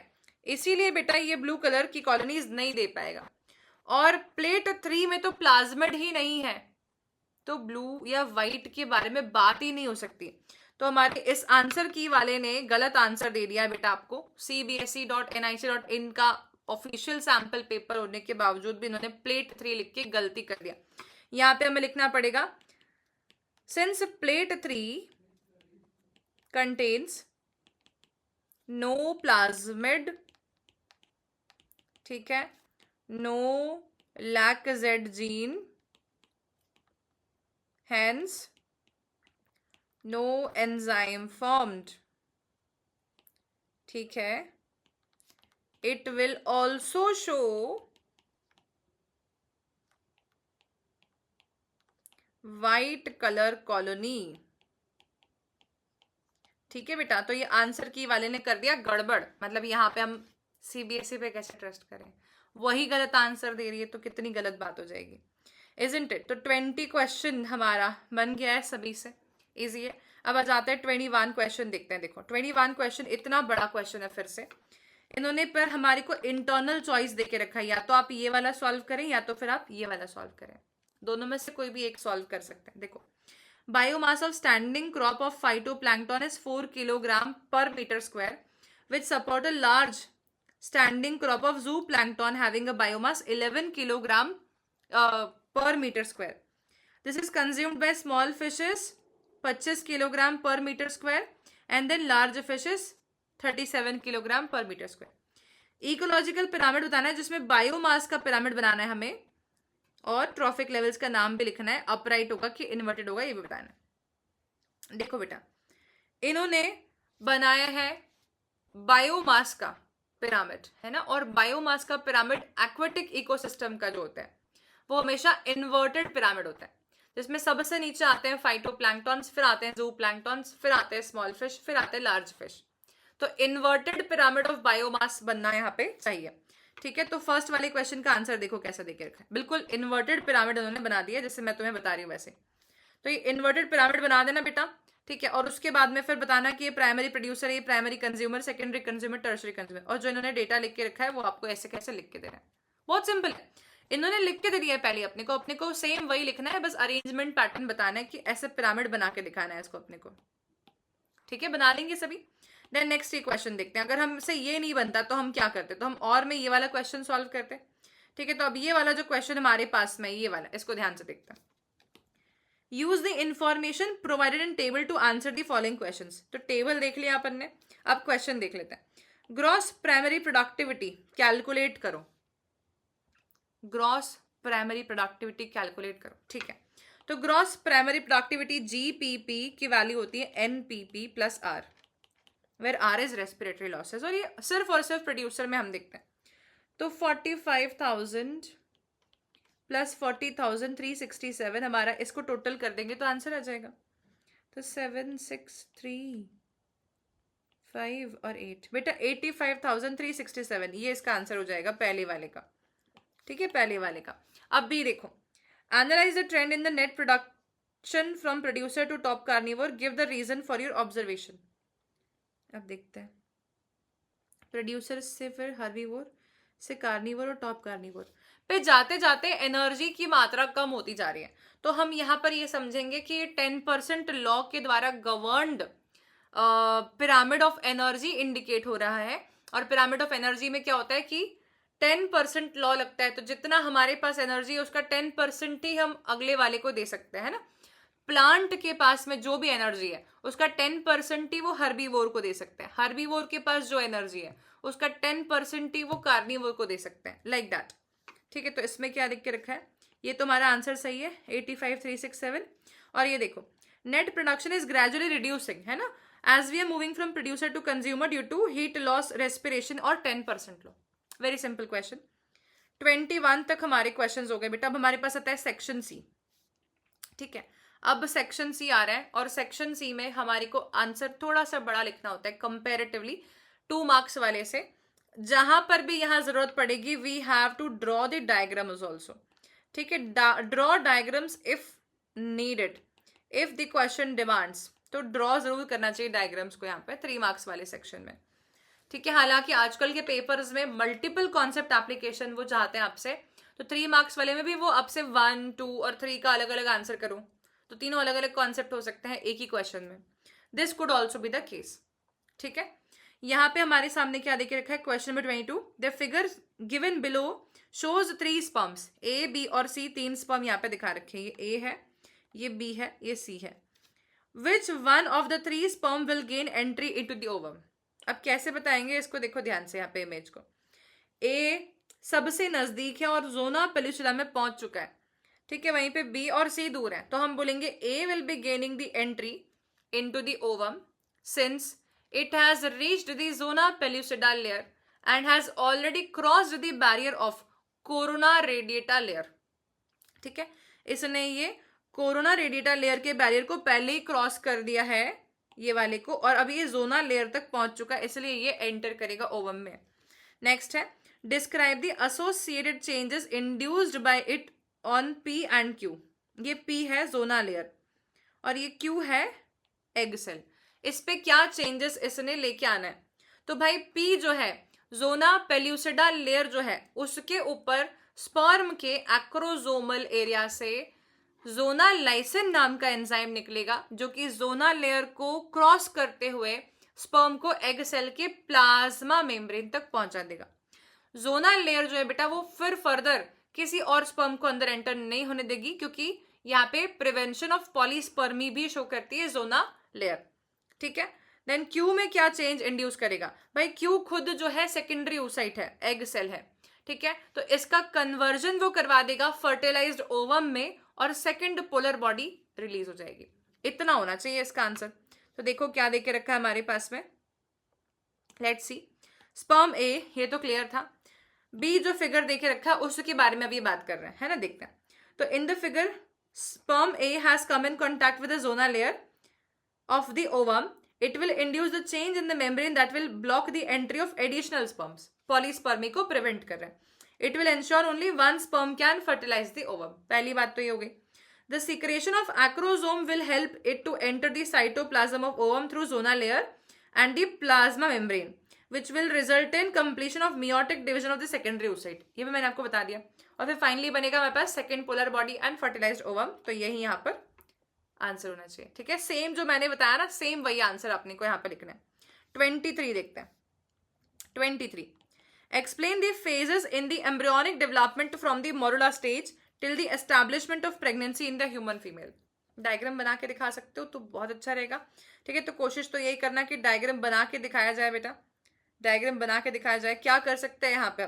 इसीलिए बेटा ये ब्लू कलर की कॉलोनीज नहीं दे पाएगा। और प्लेट 3 में तो प्लाज्मिड ही नहीं है, तो ब्लू या व्हाइट के बारे में बात ही नहीं हो सकती। तो हमारे इस आंसर की वाले ने गलत आंसर दे दिया है बेटा आपको। cbse.nic.in का ऑफिशियल सैंपल पेपर होने के बावजूद भी इन्होंने प्लेट 3 लिख के गलती कर दिया। यहां पे हमें लिखना पड़ेगा since plate 3 contains no plasmid, ठीक है, no lacZ gene, hence no enzyme formed, ठीक है, it will also show white color colony, ठीक है बेटा। तो ये आंसर की वाले ने कर दिया गड़बड़, मतलब यहाँ पे हम सीबीएसई पे कैसे ट्रस्ट करें, वही गलत आंसर दे रही है, तो कितनी गलत बात हो जाएगी, isn't it? तो 20 क्वेश्चन हमारा बन गया है, सभी से इजी है। अब आ जाते हैं 21 क्वेश्चन देखते हैं। देखो 21 क्वेश्चन इतना बड़ा क्वेश्चन है, फिर से इन्होंने पर हमारे को इंटरनल चॉइस देके रखा है, या तो आप ये वाला सॉल्व करें या तो फिर आप ये वाला सॉल्व करें, दोनों में से कोई भी एक सॉल्व कर सकते हैं। देखो biomass of standing crop of phytoplankton is 4 kilogram per metre square which support a large standing crop of zooplankton having a biomass 11 kilogram per meter square. This is consumed by small fishes 25 kilogram per meter square and then large fishes 37 kilogram per meter square. Ecological pyramid बताना है जिसमें biomass का pyramid बनाना है हमें, और trophic levels का नाम भी लिखना है, अपराइट होगा कि इन्वर्टेड होगा ये भी बताना है। देखो बेटा इन्होंने बनाया है बायोमास का पिरामिड, है ना, और बायोमास का पिरामिड एक्वेटिक इकोसिस्टम का जो होता है वो हमेशा इन्वर्टेड पिरामिड होता है, जिसमें सबसे नीचे आते हैं फाइटोप्लैंक्टन्स, फिर आते हैं ज़ूप्लैंक्टन्स, फिर आते हैं स्मॉल फिश, फिर आते हैं लार्ज फिश। तो इन्वर्टेड पिरामिड ऑफ बायोमास बनना यहाँ पे चाहिए, ठीक है। तो फर्स्ट वाले क्वेश्चन का आंसर देखो कैसा देके रखा है, बिल्कुल इन्वर्टेड पिरामिड उन्होंने बना दिया जैसे मैं तुम्हें बता रही हूँ वैसे। तो ये इन्वर्टेड पिरामिड बना देना बेटा, ठीक है। और उसके बाद में फिर बताना कि ये प्राइमरी प्रोड्यूसर है, ये primary consumer, secondary consumer, tertiary consumer, और जो इन्होंने डेटा लिख के रखा है वो आपको ऐसे कैसे लिख के देना है, बहुत सिंपल है। इन्होंने लिख के दे दिया है पहले, अपने को सेम वही लिखना है, बस अरेंजमेंट पैटर्न बताना है कि ऐसे पिरामिड बना के दिखाना है इसको अपने को, ठीक है। बना लेंगे सभी। देन नेक्स्ट ये क्वेश्चन देखते हैं, अगर हमसे ये नहीं बनता तो हम क्या करते, तो हम और में ये वाला क्वेश्चन सॉल्व करते, ठीक है। तो अब ये वाला जो क्वेश्चन हमारे पास में ये वाला, इसको ध्यान से देखते हैं। Use the information provided in table to answer the following questions. तो टेबल देख लिया अपन ने, अब क्वेश्चन देख लेते हैं। ग्रॉस प्राइमरी प्रोडक्टिविटी कैलकुलेट करो, ग्रॉस प्राइमरी प्रोडक्टिविटी कैलकुलेट करो, ठीक है। तो ग्रॉस प्राइमरी प्रोडक्टिविटी जीपीपी की वैल्यू होती है NPP plus R, where R is respiratory losses, और ये सिर्फ और सिर्फ प्रोड्यूसर में हम देखते हैं। तो 45,000 प्लस 40,000 367 हमारा, इसको टोटल कर देंगे तो आंसर आ जाएगा। तो 7 6 3 5 और 8 बेटा 85,367 ये इसका आंसर हो जाएगा पहले वाले का, ठीक है, पहले वाले का। अब भी देखो, analyse the trend in the net production from producer to top carnivore, give the reason for your observation. अब देखते हैं प्रोड्यूसर से फिर हर्बीवोर से कार्निवोर और टॉप कार्निवोर पे जाते जाते एनर्जी की मात्रा कम होती जा रही है। तो हम यहाँ पर ये समझेंगे कि 10% लॉ के द्वारा governed pyramid of energy indicate हो रहा है। और पिरामिड ऑफ एनर्जी में क्या होता है कि 10% लॉ लगता है, तो जितना हमारे पास एनर्जी है उसका 10% ही हम अगले वाले को दे सकते हैं, है ना। प्लांट के पास में जो भी एनर्जी है उसका 10% ही वो हर्बीवोर को दे सकते हैं, हर्बीवोर के पास जो एनर्जी है उसका 10% ही वो कार्निवोर को दे सकते हैं, लाइक दैट, ठीक है। तो इसमें क्या लिख के रखा है, ये तुम्हारा आंसर सही है 85,367। और ये देखो net production is gradually reducing, है ना, as we are moving from producer to consumer due to heat loss, respiration और 10% लो। Very simple question. 21 तक हमारे क्वेश्चन हो गए बेटा। अब हमारे पास आता है सेक्शन सी, ठीक है। अब सेक्शन सी आ रहा है, और सेक्शन सी में हमारे को आंसर थोड़ा सा बड़ा लिखना होता है कंपेरेटिवली 2 मार्क्स वाले से। जहां पर भी यहां जरूरत पड़ेगी we have to draw the diagrams also, ठीक है। Draw diagrams if needed, if the question demands, तो ड्रॉ जरूर करना चाहिए डायग्राम्स को यहाँ पे 3 मार्क्स वाले सेक्शन में। ठीक है, हालांकि आजकल के पेपर्स में मल्टीपल कॉन्सेप्ट एप्लीकेशन वो चाहते हैं आपसे, तो 3 मार्क्स वाले में भी वो आपसे 1, 2 और 3 का अलग अलग आंसर करो, तो तीनों अलग अलग कॉन्सेप्ट हो सकते हैं एक ही क्वेश्चन में. This could also be the case. ठीक है, यहाँ पे हमारे सामने क्या देके रखा है, question number 22. The figure given below shows 3 sperms, A B और सी, 3 स्पर्म यहाँ पे दिखा रखे हैं. ये ए है, ये बी है, ये सी है. Which one of the 3 sperm will gain entry into the ovum. अब कैसे बताएंगे इसको, देखो ध्यान से यहाँ पे इमेज को. ए सबसे नजदीक है और जोना पेलुसिडा में पहुंच चुका है. ठीक है, वहीं पे बी और सी दूर है, तो हम बोलेंगे A will be gaining the entry into the ovum since it has reached the zona pellucida layer and has already crossed the barrier of corona radiata layer. ठीक है, इसने ये कोरोना रेडिएटा लेयर के बैरियर को पहले ही cross कर दिया है ये वाले को, और अभी ये जोना लेयर तक पहुंच चुका है, इसलिए ये एंटर करेगा ओवम में. नेक्स्ट है, describe the associated changes induced by it on P and Q. ये पी है जोना लेयर और ये क्यू है एग सेल. इस पे क्या चेंजेस इसने लेके आना है, तो भाई पी जो है जोना पेल्यूसिडा लेयर जो है उसके ऊपर स्पर्म के एक्रोजोमल एरिया से जोना लाइसिन नाम का एंजाइम निकलेगा, जो कि जोना लेयर को क्रॉस करते हुए स्पर्म को एग सेल के प्लाज्मा मेम्ब्रेन तक पहुंचा देगा. जोना लेयर जो है बेटा वो फिर फर्दर किसी और स्पर्म को अंदर एंटर नहीं होने देगी, क्योंकि यहाँ पे प्रिवेंशन ऑफ पॉलीस्पर्मी भी शो करती है जोना लेयर. ठीक है, देन क्यू में क्या चेंज इंड्यूस करेगा, भाई क्यू खुद जो है सेकेंडरी oocyte है, एग सेल है. ठीक है, तो इसका कन्वर्जन वो करवा देगा फर्टिलाइज्ड ओवम में और सेकेंड पोलर बॉडी रिलीज हो जाएगी. इतना होना चाहिए इसका आंसर. तो देखो क्या देके रखा है हमारे पास में, लेट्स सी. स्पर्म ए, ये तो क्लियर था. बी जो फिगर देके रखा है उसके बारे में अभी बात कर रहे हैं, है ना, देखते हैं. तो in the figure sperm A has come in contact with the zona layer of the ovum. It will induce the change in the membrane that will block the entry of additional sperms. Polyspermy को prevent कर रहे हैं. It will ensure only one sperm can fertilize the ovum. पहली बात तो ये हो गई. The secretion of acrosome will help it to enter the cytoplasm of ovum through zona layer and the plasma membrane, which will result in completion of meiotic division of the secondary oocyte. ये भी मैंने आपको बता दिया. और फिर finally बनेगा हमारे पास second polar body and fertilised ovum. तो यही यहाँ पर आंसर होना चाहिए. ठीक है, सेम जो मैंने बताया ना, सेम वही आंसर अपने को यहाँ पे लिखना है. 23 देखते हैं. 23, explain the phases in the embryonic development from the morula stage till the establishment of pregnancy in the human female. Diagram बना के दिखा सकते हो तो बहुत अच्छा रहेगा. ठीक है, तो कोशिश तो यही करना कि डायग्राम बना के दिखाया जाए बेटा, डायग्राम बना के दिखाया जाए. क्या कर सकते हैं यहाँ पे,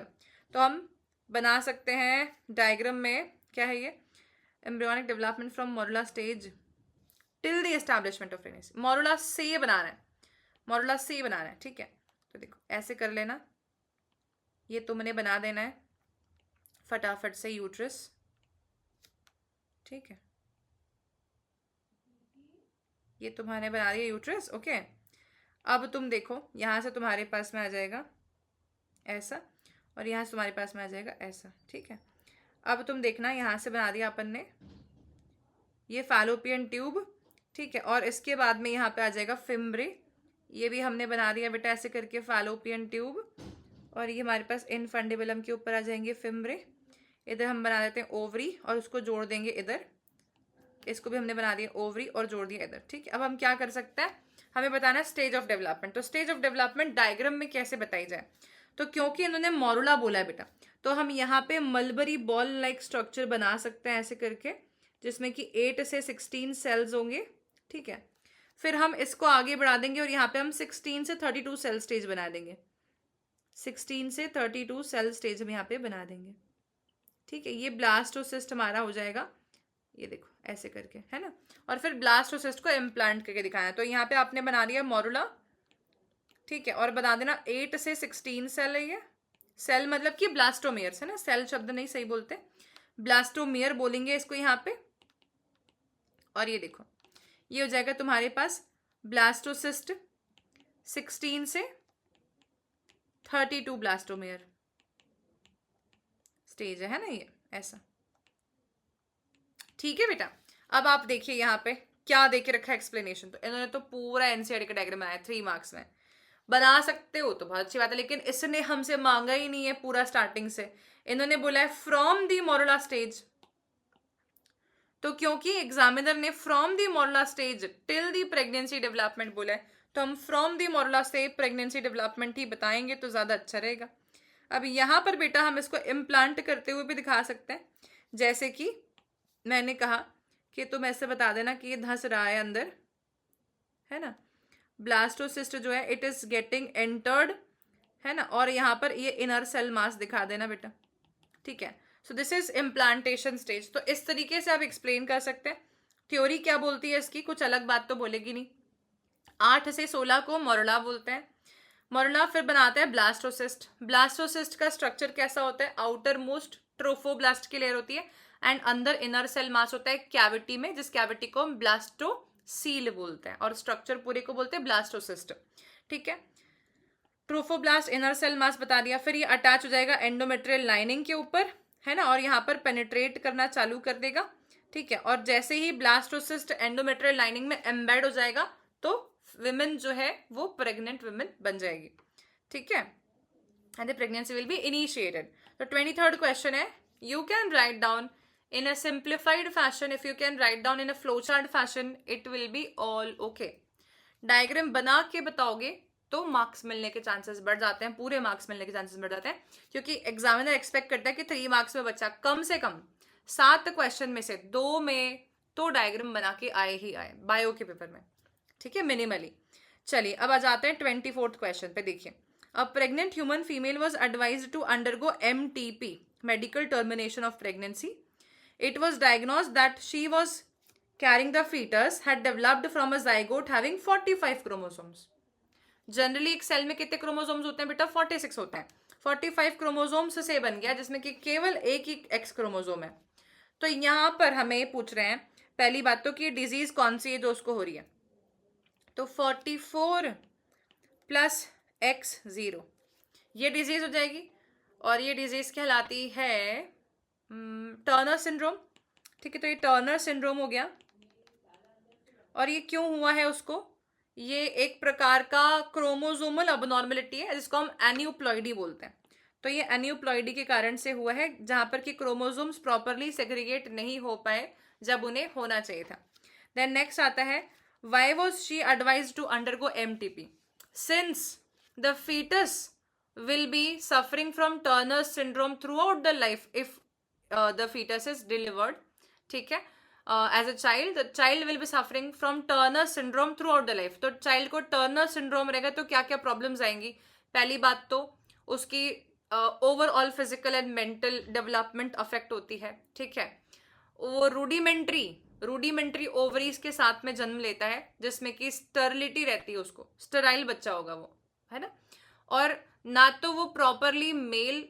तो हम बना सकते हैं डायग्राम में, क्या है ये, embryonic development from morula stage till the establishment of pregnancy. Morula से बनाना है, मोरुला से बनाना है. ठीक है, तो देखो ऐसे कर लेना, ये तुमने बना देना है फटाफट से यूट्रस. ठीक है, ये तुम्हारे बना दिया यूट्रस. ओके, अब तुम देखो यहाँ से तुम्हारे पास में आ जाएगा ऐसा, और यहाँ से तुम्हारे पास में आ जाएगा ऐसा. ठीक है, अब तुम देखना यहाँ से बना दिया अपन ने ये फैलोपियन ट्यूब. ठीक है, और इसके बाद में यहाँ पे आ जाएगा फिम्ब्रे. ये भी हमने बना दिया बेटा ऐसे करके फैलोपियन ट्यूब, और ये हमारे पास इनफंडिबुलम के ऊपर आ जाएंगे फिम्ब्रे. इधर हम बना देते हैं ओवरी और उसको जोड़ देंगे इधर. इसको भी हमने बना दिया ओवरी और जोड़ दिया इधर. ठीक है, अब हम क्या कर सकते हैं, हमें बताना है स्टेज ऑफ डेवलपमेंट. तो स्टेज ऑफ डेवलपमेंट डायग्राम में कैसे बताई जाए, तो क्योंकि इन्होंने मोरुला बोला है बेटा, तो हम यहाँ पे मलबरी बॉल लाइक स्ट्रक्चर बना सकते हैं ऐसे करके, जिसमें कि 8 से 16 सेल्स होंगे. ठीक है, फिर हम इसको आगे बढ़ा देंगे और यहाँ पे हम 16 से 32 सेल स्टेज बना देंगे. 16 से 32 सेल स्टेज हम यहाँ पे बना देंगे. ठीक है, ये ब्लास्टोसिस्ट हमारा हो जाएगा, ये देखो ऐसे करके, है ना. और फिर ब्लास्टोसिस्ट को इम्प्लांट करके दिखाना है. तो यहाँ पे आपने बना दिया मोरुला. ठीक है, और बना देना 8 से 16 सेल है. ये सेल मतलब कि ब्लास्टोमेयर्स है ना, सेल शब्द नहीं सही बोलते, ब्लास्टोमेयर बोलेंगे इसको यहाँ पे. और ये देखो ये हो जाएगा तुम्हारे पास ब्लास्टोसिस्ट 16 से 32 ब्लास्टोमेयर स्टेज है ना, ये ऐसा. ठीक है बेटा, अब आप देखिए यहाँ पे क्या देके रखा है एक्सप्लेनेशन. तो इन्होंने तो पूरा एनसीईआरटी का डायग्राम बनाया 3 मार्क्स में. बना सकते हो तो बहुत अच्छी बात है, लेकिन इसने हमसे मांगा ही नहीं है पूरा स्टार्टिंग से, इन्होंने बोला है फ्रॉम दी मोरला स्टेज। तो क्योंकि एग्जामिनर ने from the morula stage till the pregnancy development बोला है, तो हम from the morula stage pregnancy development ही बताएंगे तो ज्यादा अच्छा रहेगा। अब यहाँ पर बेटा हम इसको इम्प्लांट करते हुए भी दिखा सकते हैं, जैसे कि मैंने कहा कि तुम ऐसे बता देना कि ये धंस रहा है अंदर, है ना, ब्लास्टोसिस्ट जो है इट इज गेटिंग एंटर्ड, है ना, और यहाँ पर ये इनर सेल मास दिखा देना बेटा, ठीक है। सो दिस इज इम्प्लांटेशन स्टेज। तो इस तरीके से आप एक्सप्लेन कर सकते हैं। थ्योरी क्या बोलती है इसकी, कुछ अलग बात तो बोलेगी नहीं। 8 से 16 को मोरला बोलते हैं। मोरला फिर बनाता है ब्लास्टोसिस्ट। ब्लास्टोसिस्ट का स्ट्रक्चर कैसा होता है, आउटर मोस्ट ट्रोफोब्लास्ट की लेयर होती है एंड अंदर इनर सेल मास होता है कैविटी में, जिस कैविटी को हम ब्लास्टोसील बोलते हैं, और स्ट्रक्चर पूरे को बोलते हैं ब्लास्टोसिस्ट, ठीक है। ट्रोफोब्लास्ट इनर सेल मास बता दिया। फिर ये अटैच हो जाएगा एंडोमेट्रियल लाइनिंग के ऊपर, है ना, और यहाँ पर पेनिट्रेट करना चालू कर देगा, ठीक है। और जैसे ही ब्लास्टोसिस्ट एंडोमेट्रियल लाइनिंग में एम्बेड हो जाएगा तो विमेन जो है वो प्रेग्नेंट विमेन बन जाएगी, ठीक है, and the pregnancy will be initiated. तो 23rd क्वेश्चन है, you can write down in a simplified fashion, if you can write down in a flowchart fashion, it will be all okay. Diagram बना के बताओगे तो marks मिलने के chances बढ़ जाते हैं, पूरे मार्क्स मिलने के चांसेस बढ़ जाते हैं, क्योंकि एग्जामिनर एक्सपेक्ट करता है कि 3 मार्क्स में बच्चा कम से कम 7 क्वेश्चन में से 2 में तो डायग्राम बना के आए ही आए, बायो के पेपर में, ठीक है, मिनिमली। चलिए अब आ जाते हैं 24th क्वेश्चन पे। देखिए, a pregnant human female was advised to undergo MTP, medical termination of pregnancy. It was diagnosed that she was carrying the fetus had developed from a zygote having 45 chromosomes. Generally एक cell में कितने chromosomes होते हैं बेटा, 46 होते हैं। 45 chromosomes से बन गया, जिसमें कि केवल एक ही एक्स क्रोमोसोम है। तो यहाँ पर हमें पूछ रहे हैं पहली बात तो कि डिजीज कौन सी है जो उसको हो रही है, तो 44 प्लस X0 ये डिजीज हो जाएगी, और ये डिजीज कहलाती है टर्नर सिंड्रोम, ठीक है। तो ये टर्नर सिंड्रोम हो गया, और ये क्यों हुआ है उसको, ये एक प्रकार का क्रोमोसोमल अबनॉर्मेलिटी है जिसको हम एन्यूप्लॉइडी बोलते हैं। तो ये एन्यूप्लॉइडी के कारण से हुआ है, जहां पर कि क्रोमोसोम्स प्रॉपरली सेग्रीगेट नहीं हो पाए जब उन्हें होना चाहिए था। देन नेक्स्ट आता है, why was she advised to undergo MTP, since the foetus will be suffering from Turner syndrome throughout the life if the fetus is delivered, ठीक है, as a child the child will be suffering from Turner syndrome throughout the life. तो child को Turner syndrome रहेगा तो क्या क्या problems आएंगी, पहली बात तो उसकी overall physical and mental development affect होती है, ठीक है। वो रूडिमेंट्री ओवरीज के साथ में जन्म लेता है, जिसमें कि स्टरलिटी रहती है, उसको स्टराइल बच्चा होगा वो, है ना, और ना तो वो प्रॉपरली मेल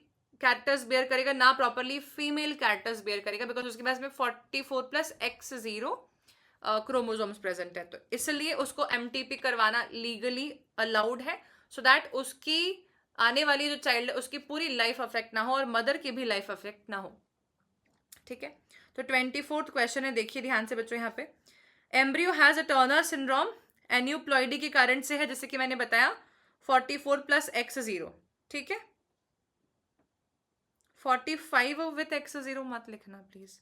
कैरेक्टर्स बेयर करेगा ना प्रॉपरली फीमेल कैरेक्टर्स बेयर करेगा, बिकॉज उसके पास में 44 प्लस X0 क्रोमोसोम्स प्रेजेंट है। तो इसलिए उसको MTP करवाना लीगली अलाउड है, सो दैट उसकी आने वाली जो चाइल्ड है उसकी पूरी लाइफ अफेक्ट ना हो और मदर की भी लाइफ अफेक्ट ना हो, ठीक है। तो 24th क्वेश्चन है, देखिए ध्यान से बच्चों, यहाँ पे embryo has a Turner syndrome, aneuploidy के कारण से है, जैसे कि मैंने बताया 44 प्लस X0, ठीक है। 45 विथ X0 मत लिखना प्लीज,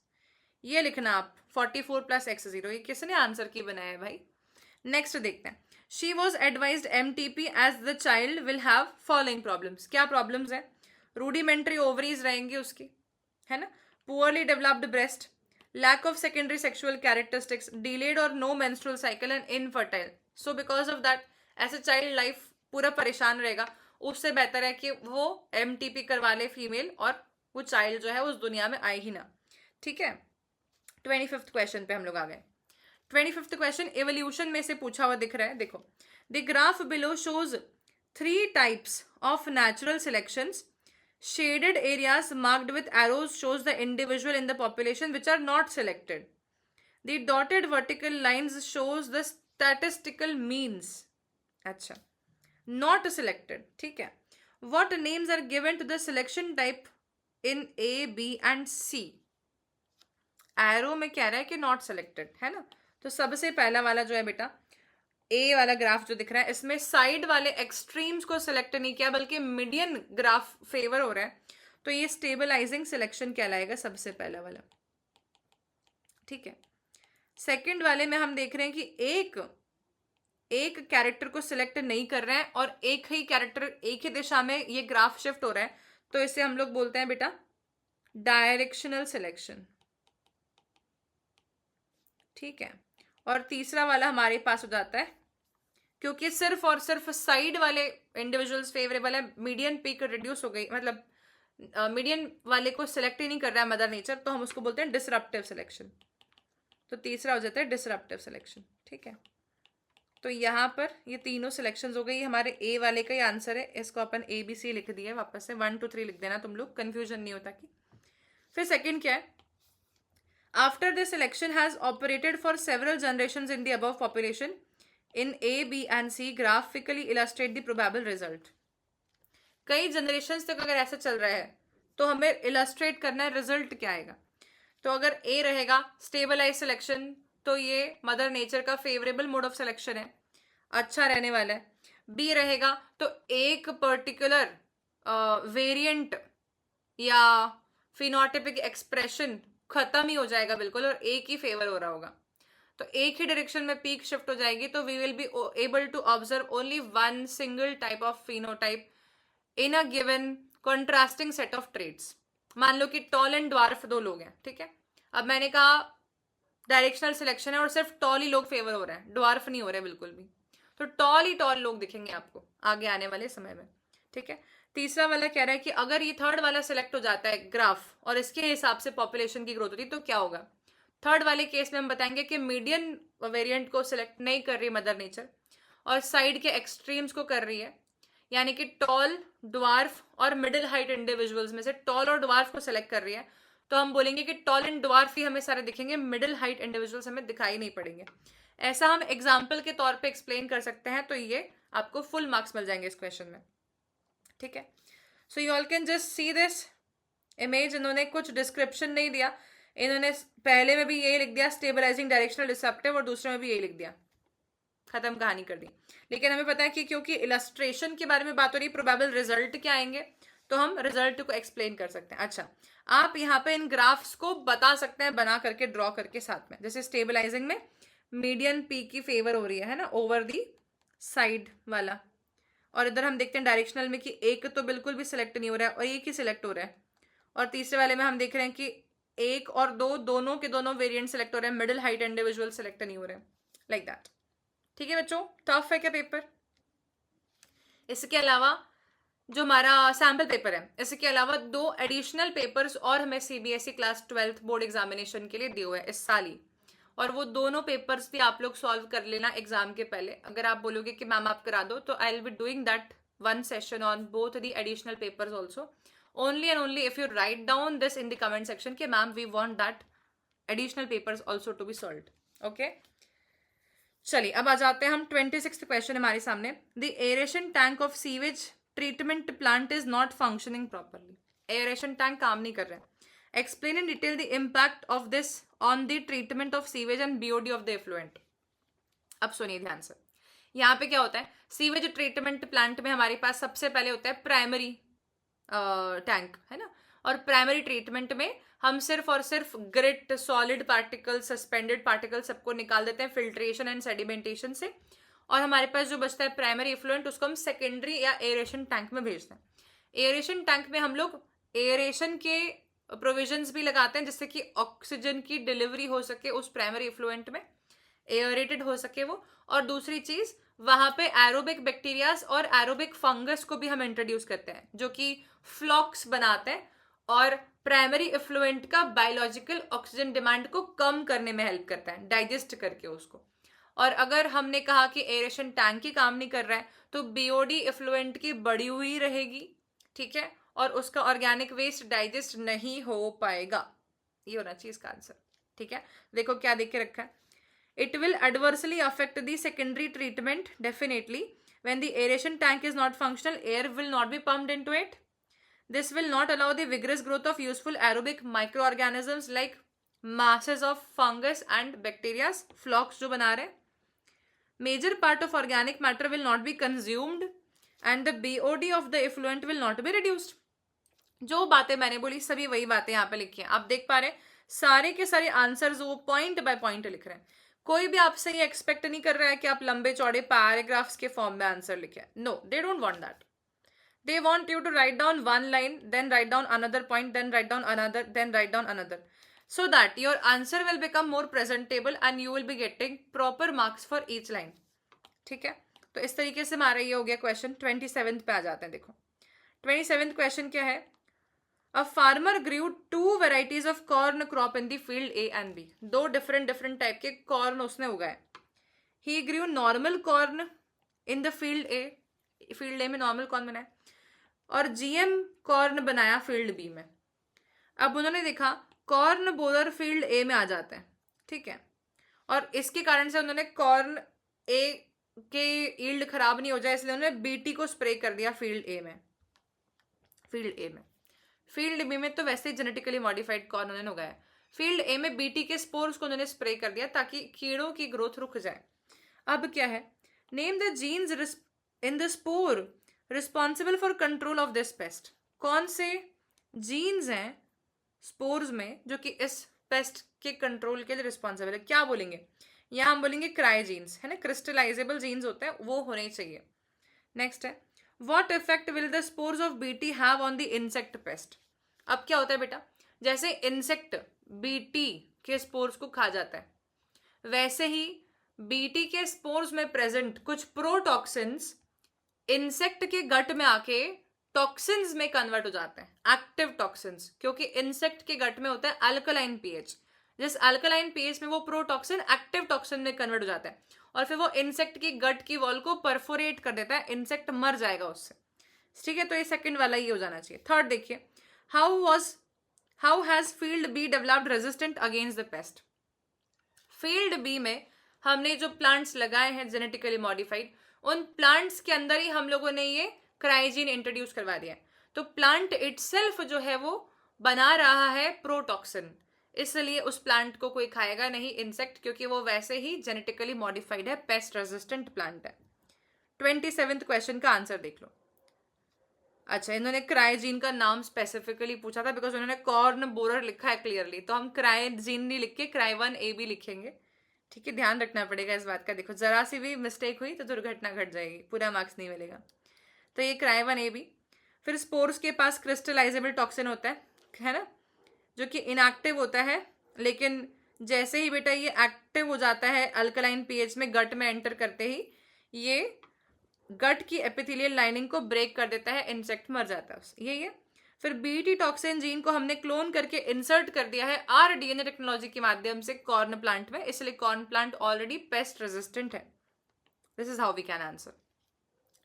ये लिखना आप 44 प्लस X0, ये किसने आंसर की बनाया है भाई। नेक्स्ट देखते हैं, she was advised MTP as the child will have following problems. क्या प्रॉब्लम्स है, रूडिमेंट्री ओवरीज रहेंगी उसकी, है ना, poorly developed breast, lack of secondary sexual characteristics, delayed और no menstrual cycle and infertile. So because of that ऐसे child life पूरा परेशान रहेगा, उससे बेहतर है कि वो MTP करवा ले फीमेल, और वो चाइल्ड जो है उस दुनिया में आए ही ना, ठीक है। 25th क्वेश्चन पे हम लोग आ गए। 25th क्वेश्चन एवोल्यूशन में से पूछा हुआ दिख रहा है, देखो, the graph below shows 3 types of natural selections, shaded areas marked with arrows shows the individual in the population which are not selected. The dotted vertical lines shows the statistical means. अच्छा, not selected, ठीक है। What names are given to the selection type in A, B and C? Arrow में कह रहा है कि not selected, है ना। तो सबसे पहला वाला जो है बेटा ए वाला ग्राफ जो दिख रहा है, इसमें साइड वाले एक्सट्रीम्स को सिलेक्ट नहीं किया बल्कि मीडियन ग्राफ फेवर हो रहा है, तो ये स्टेबलाइजिंग सिलेक्शन कहलाएगा सबसे पहला वाला। ठीक है, सेकंड वाले में हम देख रहे हैं कि एक कैरेक्टर को सिलेक्ट नहीं कर रहे हैं और एक ही कैरेक्टर एक ही दिशा में ये ग्राफ शिफ्ट हो रहा है, तो इसे हम लोग बोलते हैं बेटा डायरेक्शनल सिलेक्शन। ठीक है, और तीसरा वाला हमारे पास हो जाता है, क्योंकि सिर्फ और सिर्फ साइड वाले इंडिविजुअल्स फेवरेबल है, मीडियन पीक रिड्यूस हो गई, मतलब मीडियन वाले को सिलेक्ट ही नहीं कर रहा है मदर नेचर, तो हम उसको बोलते हैं डिसरप्टिव सिलेक्शन। तो तीसरा हो जाता है डिसरप्टिव सिलेक्शन। ठीक है, तो यहाँ पर ये तीनों सिलेक्शंस हो गई, हमारे ए वाले का ही आंसर है, इसको अपन ए बी सी लिख दिया, वापस से 1 2 3 लिख देना तुम लोग, कंफ्यूजन नहीं होता कि। फिर सेकंड क्या है, after this selection has operated for several generations in the above population in A B and C graphically illustrate the probable result. कई जनरेशंस तक अगर ऐसा चल रहा है तो हमें इलस्ट्रेट करना है रिजल्ट क्या आएगा। तो अगर ए रहेगा स्टेबलाइज सिलेक्शन, तो ये मदर नेचर का फेवरेबल मोड ऑफ सिलेक्शन है, अच्छा रहने वाला है। बी रहेगा तो एक पर्टिकुलर वेरिएंट या फिनोटाइपिक एक्सप्रेशन खत्म ही हो जाएगा बिल्कुल और एक ही फेवर हो रहा होगा, तो एक ही डायरेक्शन में पीक शिफ्ट हो जाएगी, तो we will be able to observe only one single type of phenotype in a given contrasting set of traits. मान लो कि टॉल एंड ड्वार्फ दो लोग हैं, ठीक है, अब मैंने कहा डायरेक्शनल सिलेक्शन है और सिर्फ टॉल ही लोग फेवर हो रहे हैं, ड्वार्फ नहीं हो रहे बिल्कुल भी, तो टॉल ही टॉल लोग दिखेंगे आपको आगे आने वाले समय में। ठीक है, तीसरा वाला कह रहा है कि अगर ये थर्ड वाला सिलेक्ट हो जाता है ग्राफ और इसके हिसाब से पॉपुलेशन की ग्रोथ होती है तो क्या होगा। थर्ड वाले केस में हम बताएंगे कि मीडियन वेरिएंट को सिलेक्ट नहीं कर रही मदर नेचर और साइड के एक्सट्रीम्स को कर रही है, यानी कि टॉल, ड्वार्फ और मिडिल हाइट इंडिविजुअल्स में से टॉल और ड्वार्फ को सिलेक्ट कर रही है, तो हम बोलेंगे कि टॉल एंड ड्वार्फ ही हमें सारे दिखेंगे, मिडिल हाइट इंडिविजुअल्स हमें दिखाई नहीं पड़ेंगे। ऐसा हम एग्जाम्पल के तौर पे एक्सप्लेन कर सकते हैं, तो ये आपको फुल मार्क्स मिल जाएंगे इस क्वेश्चन में। ठीक है, so you all can just see this image, इन्होंने कुछ डिस्क्रिप्शन नहीं दिया, इन्होंने पहले में भी यही लिख दिया स्टेबलाइजिंग डायरेक्शनल डिसरप्टिव और दूसरे में भी यही लिख दिया, खत्म कहानी कर दी। लेकिन हमें पता है कि क्योंकि इलस्ट्रेशन के बारे में बात हो रही, प्रोबेबल रिजल्ट क्या आएंगे, तो हम रिजल्ट को एक्सप्लेन कर सकते हैं। अच्छा, आप यहाँ पे इन ग्राफ्स को बता सकते हैं बना करके, ड्रॉ करके साथ में, जैसे स्टेबलाइजिंग में मीडियन पी की फेवर हो रही है ना ओवर दी साइड वाला, और इधर हम देखते हैं डायरेक्शनल में कि एक तो बिल्कुल भी सिलेक्ट नहीं हो रहा है और एक ही सिलेक्ट हो रहा है, और तीसरे वाले में हम देख रहे हैं कि एक और दो दोनों के दोनों वेरिएंट सिलेक्ट हो रहे हैं, मिडिल हाइट इंडिविजुअल सिलेक्ट नहीं हो रहे हैं, लाइक दैट। ठीक है बच्चों, टफ है क्या पेपर। इसके अलावा जो हमारा सैम्पल पेपर है, इसके अलावा 2 एडिशनल पेपर्स और हमें CBSE class 12th board examination के लिए दिए हुए हैं इस साल ही, और वो दोनों पेपर्स भी आप लोग सॉल्व कर लेना एग्जाम के पहले। अगर आप बोलोगे कि मैम आप करा दो, तो I will be doing that one session on both the additional papers also, only and only if you write down this in the comment section कि ma'am we want that additional papers also to be solved. Okay, चलिए अब आ जाते हैं हम 26th question हमारे सामने। The aeration tank of sewage treatment plant is not functioning properly. Aeration tank काम नहीं कर रहा है। Explain in detail the impact of this on the treatment of sewage and BOD of the effluent. अब सुनिए ध्यान से, यहाँ पे क्या होता है, सीवेज ट्रीटमेंट प्लांट में हमारे पास सबसे पहले होता है प्राइमरी टैंक, है ना, और प्राइमरी ट्रीटमेंट में हम सिर्फ और सिर्फ grit, solid particle, suspended particle सबको निकाल देते हैं फिल्ट्रेशन एंड सेडिमेंटेशन से, और हमारे पास जो बचता है प्राइमरी इफ्लुएंट उसको हम सेकेंडरी या एरेशन टैंक में भेजते हैं। एरेशन टैंक में हम लोग एरेशन के प्रोविजंस भी लगाते हैं जिससे कि ऑक्सीजन की डिलीवरी हो सके उस प्राइमरी इफ्लुएंट में, एयरेटेड हो सके वो, और दूसरी चीज वहां पे एरोबिक बैक्टीरियाज और एरोबिक फंगस को भी हम इंट्रोड्यूस करते हैं जो कि फ्लॉक्स बनाते हैं और प्राइमरी इफ्लुएंट का बायोलॉजिकल ऑक्सीजन डिमांड को कम करने में हेल्प करता है, डाइजेस्ट करके उसको। और अगर हमने कहा कि एरेशन टैंक ही काम नहीं कर रहा है तो बीओडी इफ्लुएंट की बढ़ी हुई रहेगी, ठीक है, और उसका ऑर्गेनिक वेस्ट डाइजेस्ट नहीं हो पाएगा। ये होना चाहिए इसका आंसर, ठीक है। देखो क्या देख के रखा है, it will adversely affect the secondary treatment definitely. When the aeration tank is not functional, air will not be pumped into it. This will not allow the vigorous growth of useful aerobic microorganisms like masses of fungus and bacteria, flocks जो बना रहे हैं। Major part of organic matter will not be consumed and the BOD of the effluent will not be reduced. जो बातें मैंने बोली सभी वही बातें यहाँ पे लिखी हैं। आप देख पा रहे हैं सारे के सारे आंसर्स वो पॉइंट बाय पॉइंट लिख रहे हैं। कोई भी आपसे ये एक्सपेक्ट नहीं कर रहा है कि आप लंबे चौड़े पैराग्राफ्स के फॉर्म में आंसर लिखें। No, they don't want that. They want you to write down one line, then write down another point, then write down another, then write down another, so that your answer will become more presentable and you will be getting proper marks for each line. ठीक है, तो इस तरीके से हमारा ये हो गया क्वेश्चन। 27th पे आ जाते हैं। देखो 27th क्वेश्चन क्या है। A farmer grew 2 varieties of corn crop in the field A and B. दो डिफरेंट टाइप के कॉर्न उसने उगाए। He grew normal corn in the field A, field A में नॉर्मल कॉर्न बनाया, और GM कॉर्न बनाया फील्ड बी में। अब उन्होंने देखा कॉर्न बोरर फील्ड ए में आ जाते हैं, ठीक है, और इसके कारण से उन्होंने कॉर्न ए के यील्ड खराब नहीं हो जाए इसलिए उन्होंने BT को स्प्रे कर दिया फील्ड ए में। फील्ड बी में तो वैसे ही जेनेटिकली मॉडिफाइड कॉर्न उन्होंने उगाया। फील्ड ए में BT के स्पोर्स को उन्होंने स्प्रे कर दिया ताकि कीड़ों की ग्रोथ रुक जाए। अब क्या है, name the genes in the spore responsible for control of this pest. कौन से जीन्स हैं स्पोर्स में जो कि इस पेस्ट के कंट्रोल के लिए रिस्पॉन्सिबल है। क्या बोलेंगे यहाँ, हम बोलेंगे क्राई जीन्स, है ना, क्रिस्टलाइजेबल जीन्स होते हैं वो होने चाहिए। नेक्स्ट है what effect will the spores of BT have on the insect pest. अब क्या होता है बेटा, जैसे इंसेक्ट BT के स्पोर्स को खा जाता है, वैसे ही BT के स्पोर्स में प्रेजेंट कुछ प्रोटॉक्सिन्स इंसेक्ट के गट में आके टॉक्सिन्स में कन्वर्ट हो जाते हैं, एक्टिव टॉक्सिन्स, क्योंकि इंसेक्ट के गट में होता है अल्कलाइन पीएच। जिस अल्कलाइन पीएच में वो प्रोटॉक्सिन एक्टिव टॉक्सिन में कन्वर्ट हो जाता है और फिर वो इंसेक्ट की गट की वॉल को परफोरेट कर देता है, इंसेक्ट मर जाएगा उससे। ठीक है, तो ये सेकंड वाला ये हो जाना चाहिए। थर्ड देखिए, how has field B developed resistant against the pest. Field B में हमने जो प्लांट्स लगाए हैं जेनेटिकली मॉडिफाइड, उन प्लांट्स के अंदर ही हम लोगों ने ये क्राइजीन इंट्रोड्यूस करवा दिया है। तो प्लांट इटसेल्फ जो है वो बना रहा है प्रोटॉक्सिन, इसलिए उस प्लांट को कोई खाएगा नहीं इंसेक्ट, क्योंकि वो वैसे ही जेनेटिकली मॉडिफाइड है, पेस्ट रेजिस्टेंट प्लांट है। 27th क्वेश्चन का आंसर देख लो। अच्छा, इन्होंने क्राइजीन का नाम स्पेसिफिकली पूछा था बिकॉज उन्होंने कॉर्न बोरर लिखा है क्लियरली, तो हम क्राइजीन नहीं लिख के क्राइवन ए भी लिखेंगे। ठीक है, ध्यान रखना पड़ेगा इस बात का। देखो जरा सी भी मिस्टेक हुई तो दुर्घटना घट जाएगी, पूरा मार्क्स नहीं मिलेगा। तो ये क्राइवन ए भी। फिर स्पोर्स के पास क्रिस्टलाइजेबल टॉक्सिन होता है ना, जो कि इनएक्टिव होता है, लेकिन जैसे ही बेटा ये एक्टिव हो जाता है अल्कलाइन पीएच में, गट में एंटर करते ही ये गट की एपिथेलियल लाइनिंग को ब्रेक कर देता है, इंसेक्ट मर जाता है उससे। यही है। फिर BT टॉक्सिन जीन को हमने क्लोन करके इंसर्ट कर दिया है RDNA टेक्नोलॉजी के माध्यम से कॉर्न प्लांट में, इसलिए corn plant already pest resistant है। This is how we can answer.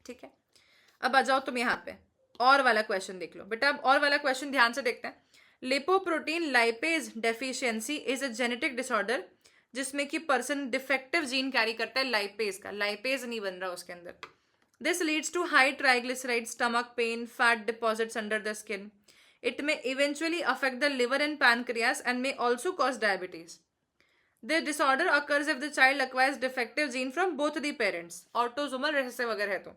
ठीक है, अब आ जाओ तुम यहाँ पे और वाला क्वेश्चन देख लो बेटा। अब और वाला क्वेश्चन ध्यान से देखते हैं। Lipoprotein lipase deficiency is a genetic disorder जिसमें कि पर्सन डिफेक्टिव जीन कैरी करता है लाइपेज का, लाइपेज नहीं बन रहा उसके अंदर। This leads to high triglycerides, stomach pain, fat deposits under the skin. It may eventually affect the liver and pancreas and may also cause diabetes. The disorder occurs if the child acquires defective gene from both the parents. Autosomal recessive अगर है तो।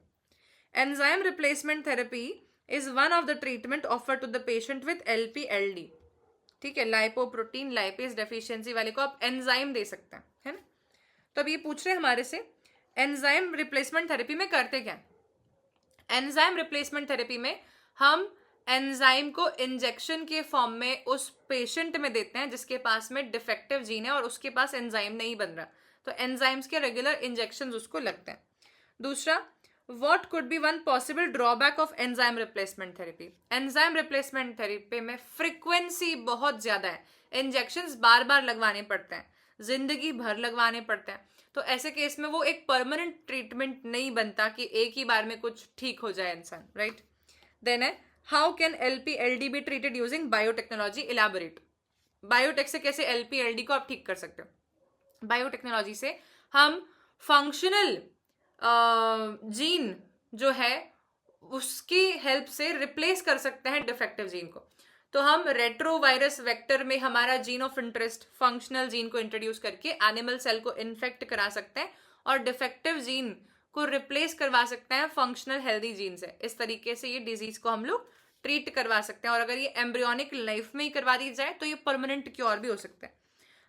Enzyme replacement therapy is one of the treatment offered to the patient with LP-LD. ठीक है, lipoprotein lipase deficiency वाले को आप enzyme दे सकते हैं, है ना। तो अब ये पूछ रहे हैं हमारे से एंजाइम रिप्लेसमेंट थेरेपी में करते क्या। एंजाइम रिप्लेसमेंट थेरेपी में हम एंजाइम को इंजेक्शन के फॉर्म में उस पेशेंट में देते हैं जिसके पास में डिफेक्टिव जीन है और उसके पास एंजाइम नहीं बन रहा, तो एंजाइम्स के रेगुलर इंजेक्शन उसको लगते हैं। दूसरा, what could be one possible drawback of enzyme replacement therapy. Enzyme replacement therapy में फ्रिक्वेंसी बहुत ज्यादा है, इंजेक्शंस बार बार लगवाने पड़ते हैं, जिंदगी भर लगवाने पड़ते हैं। तो ऐसे केस में वो एक परमानेंट ट्रीटमेंट नहीं बनता कि एक ही बार में कुछ ठीक हो जाए इंसान, राइट। देन है how can LP-LD be treated using biotechnology, elaborate. Biotech से कैसे LP-LD को आप ठीक कर सकते हो। बायोटेक्नोलॉजी से हम फंक्शनल जीन जो है उसकी हेल्प से रिप्लेस कर सकते हैं डिफेक्टिव जीन को। तो हम रेट्रोवायरस वेक्टर में हमारा gene of interest functional gene को इंट्रोड्यूस करके एनिमल सेल को इन्फेक्ट करा सकते हैं और डिफेक्टिव जीन को रिप्लेस करवा सकते हैं फंक्शनल हेल्दी जीन से। इस तरीके से ये डिजीज को हम लोग ट्रीट करवा सकते हैं, और अगर ये एम्ब्रियोनिक लाइफ में ही करवा दी जाए तो ये परमानेंट क्योर भी हो सकता है।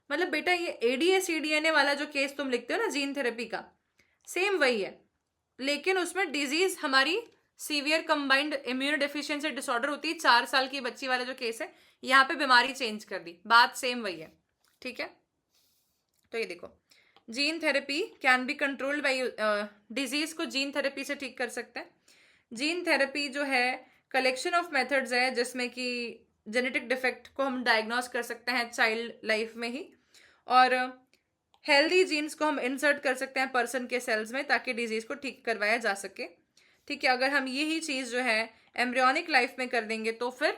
मतलब बेटा ये ADA-CDNA वाला जो केस तुम लिखते हो ना जीन थेरेपी का, सेम वही है, लेकिन उसमें डिजीज हमारी severe combined immuno deficiency disorder होती है, 4 साल की बच्ची वाला जो केस है, यहाँ पे बीमारी चेंज कर दी, बात सेम वही है। ठीक है, तो ये देखो gene therapy can be controlled by, disease को जीन थेरेपी से ठीक कर सकते हैं। जीन थेरेपी जो है कलेक्शन ऑफ मेथड्स है जिसमें कि जेनेटिक डिफेक्ट को हम डायग्नोस कर सकते हैं चाइल्ड लाइफ में ही, और हेल्दी जीन्स को हम इंसर्ट कर सकते हैं पर्सन के सेल्स में ताकि डिजीज को ठीक करवाया जा सके। ठीक है, अगर हम यही चीज जो है एम्ब्रियोनिक लाइफ में कर देंगे तो फिर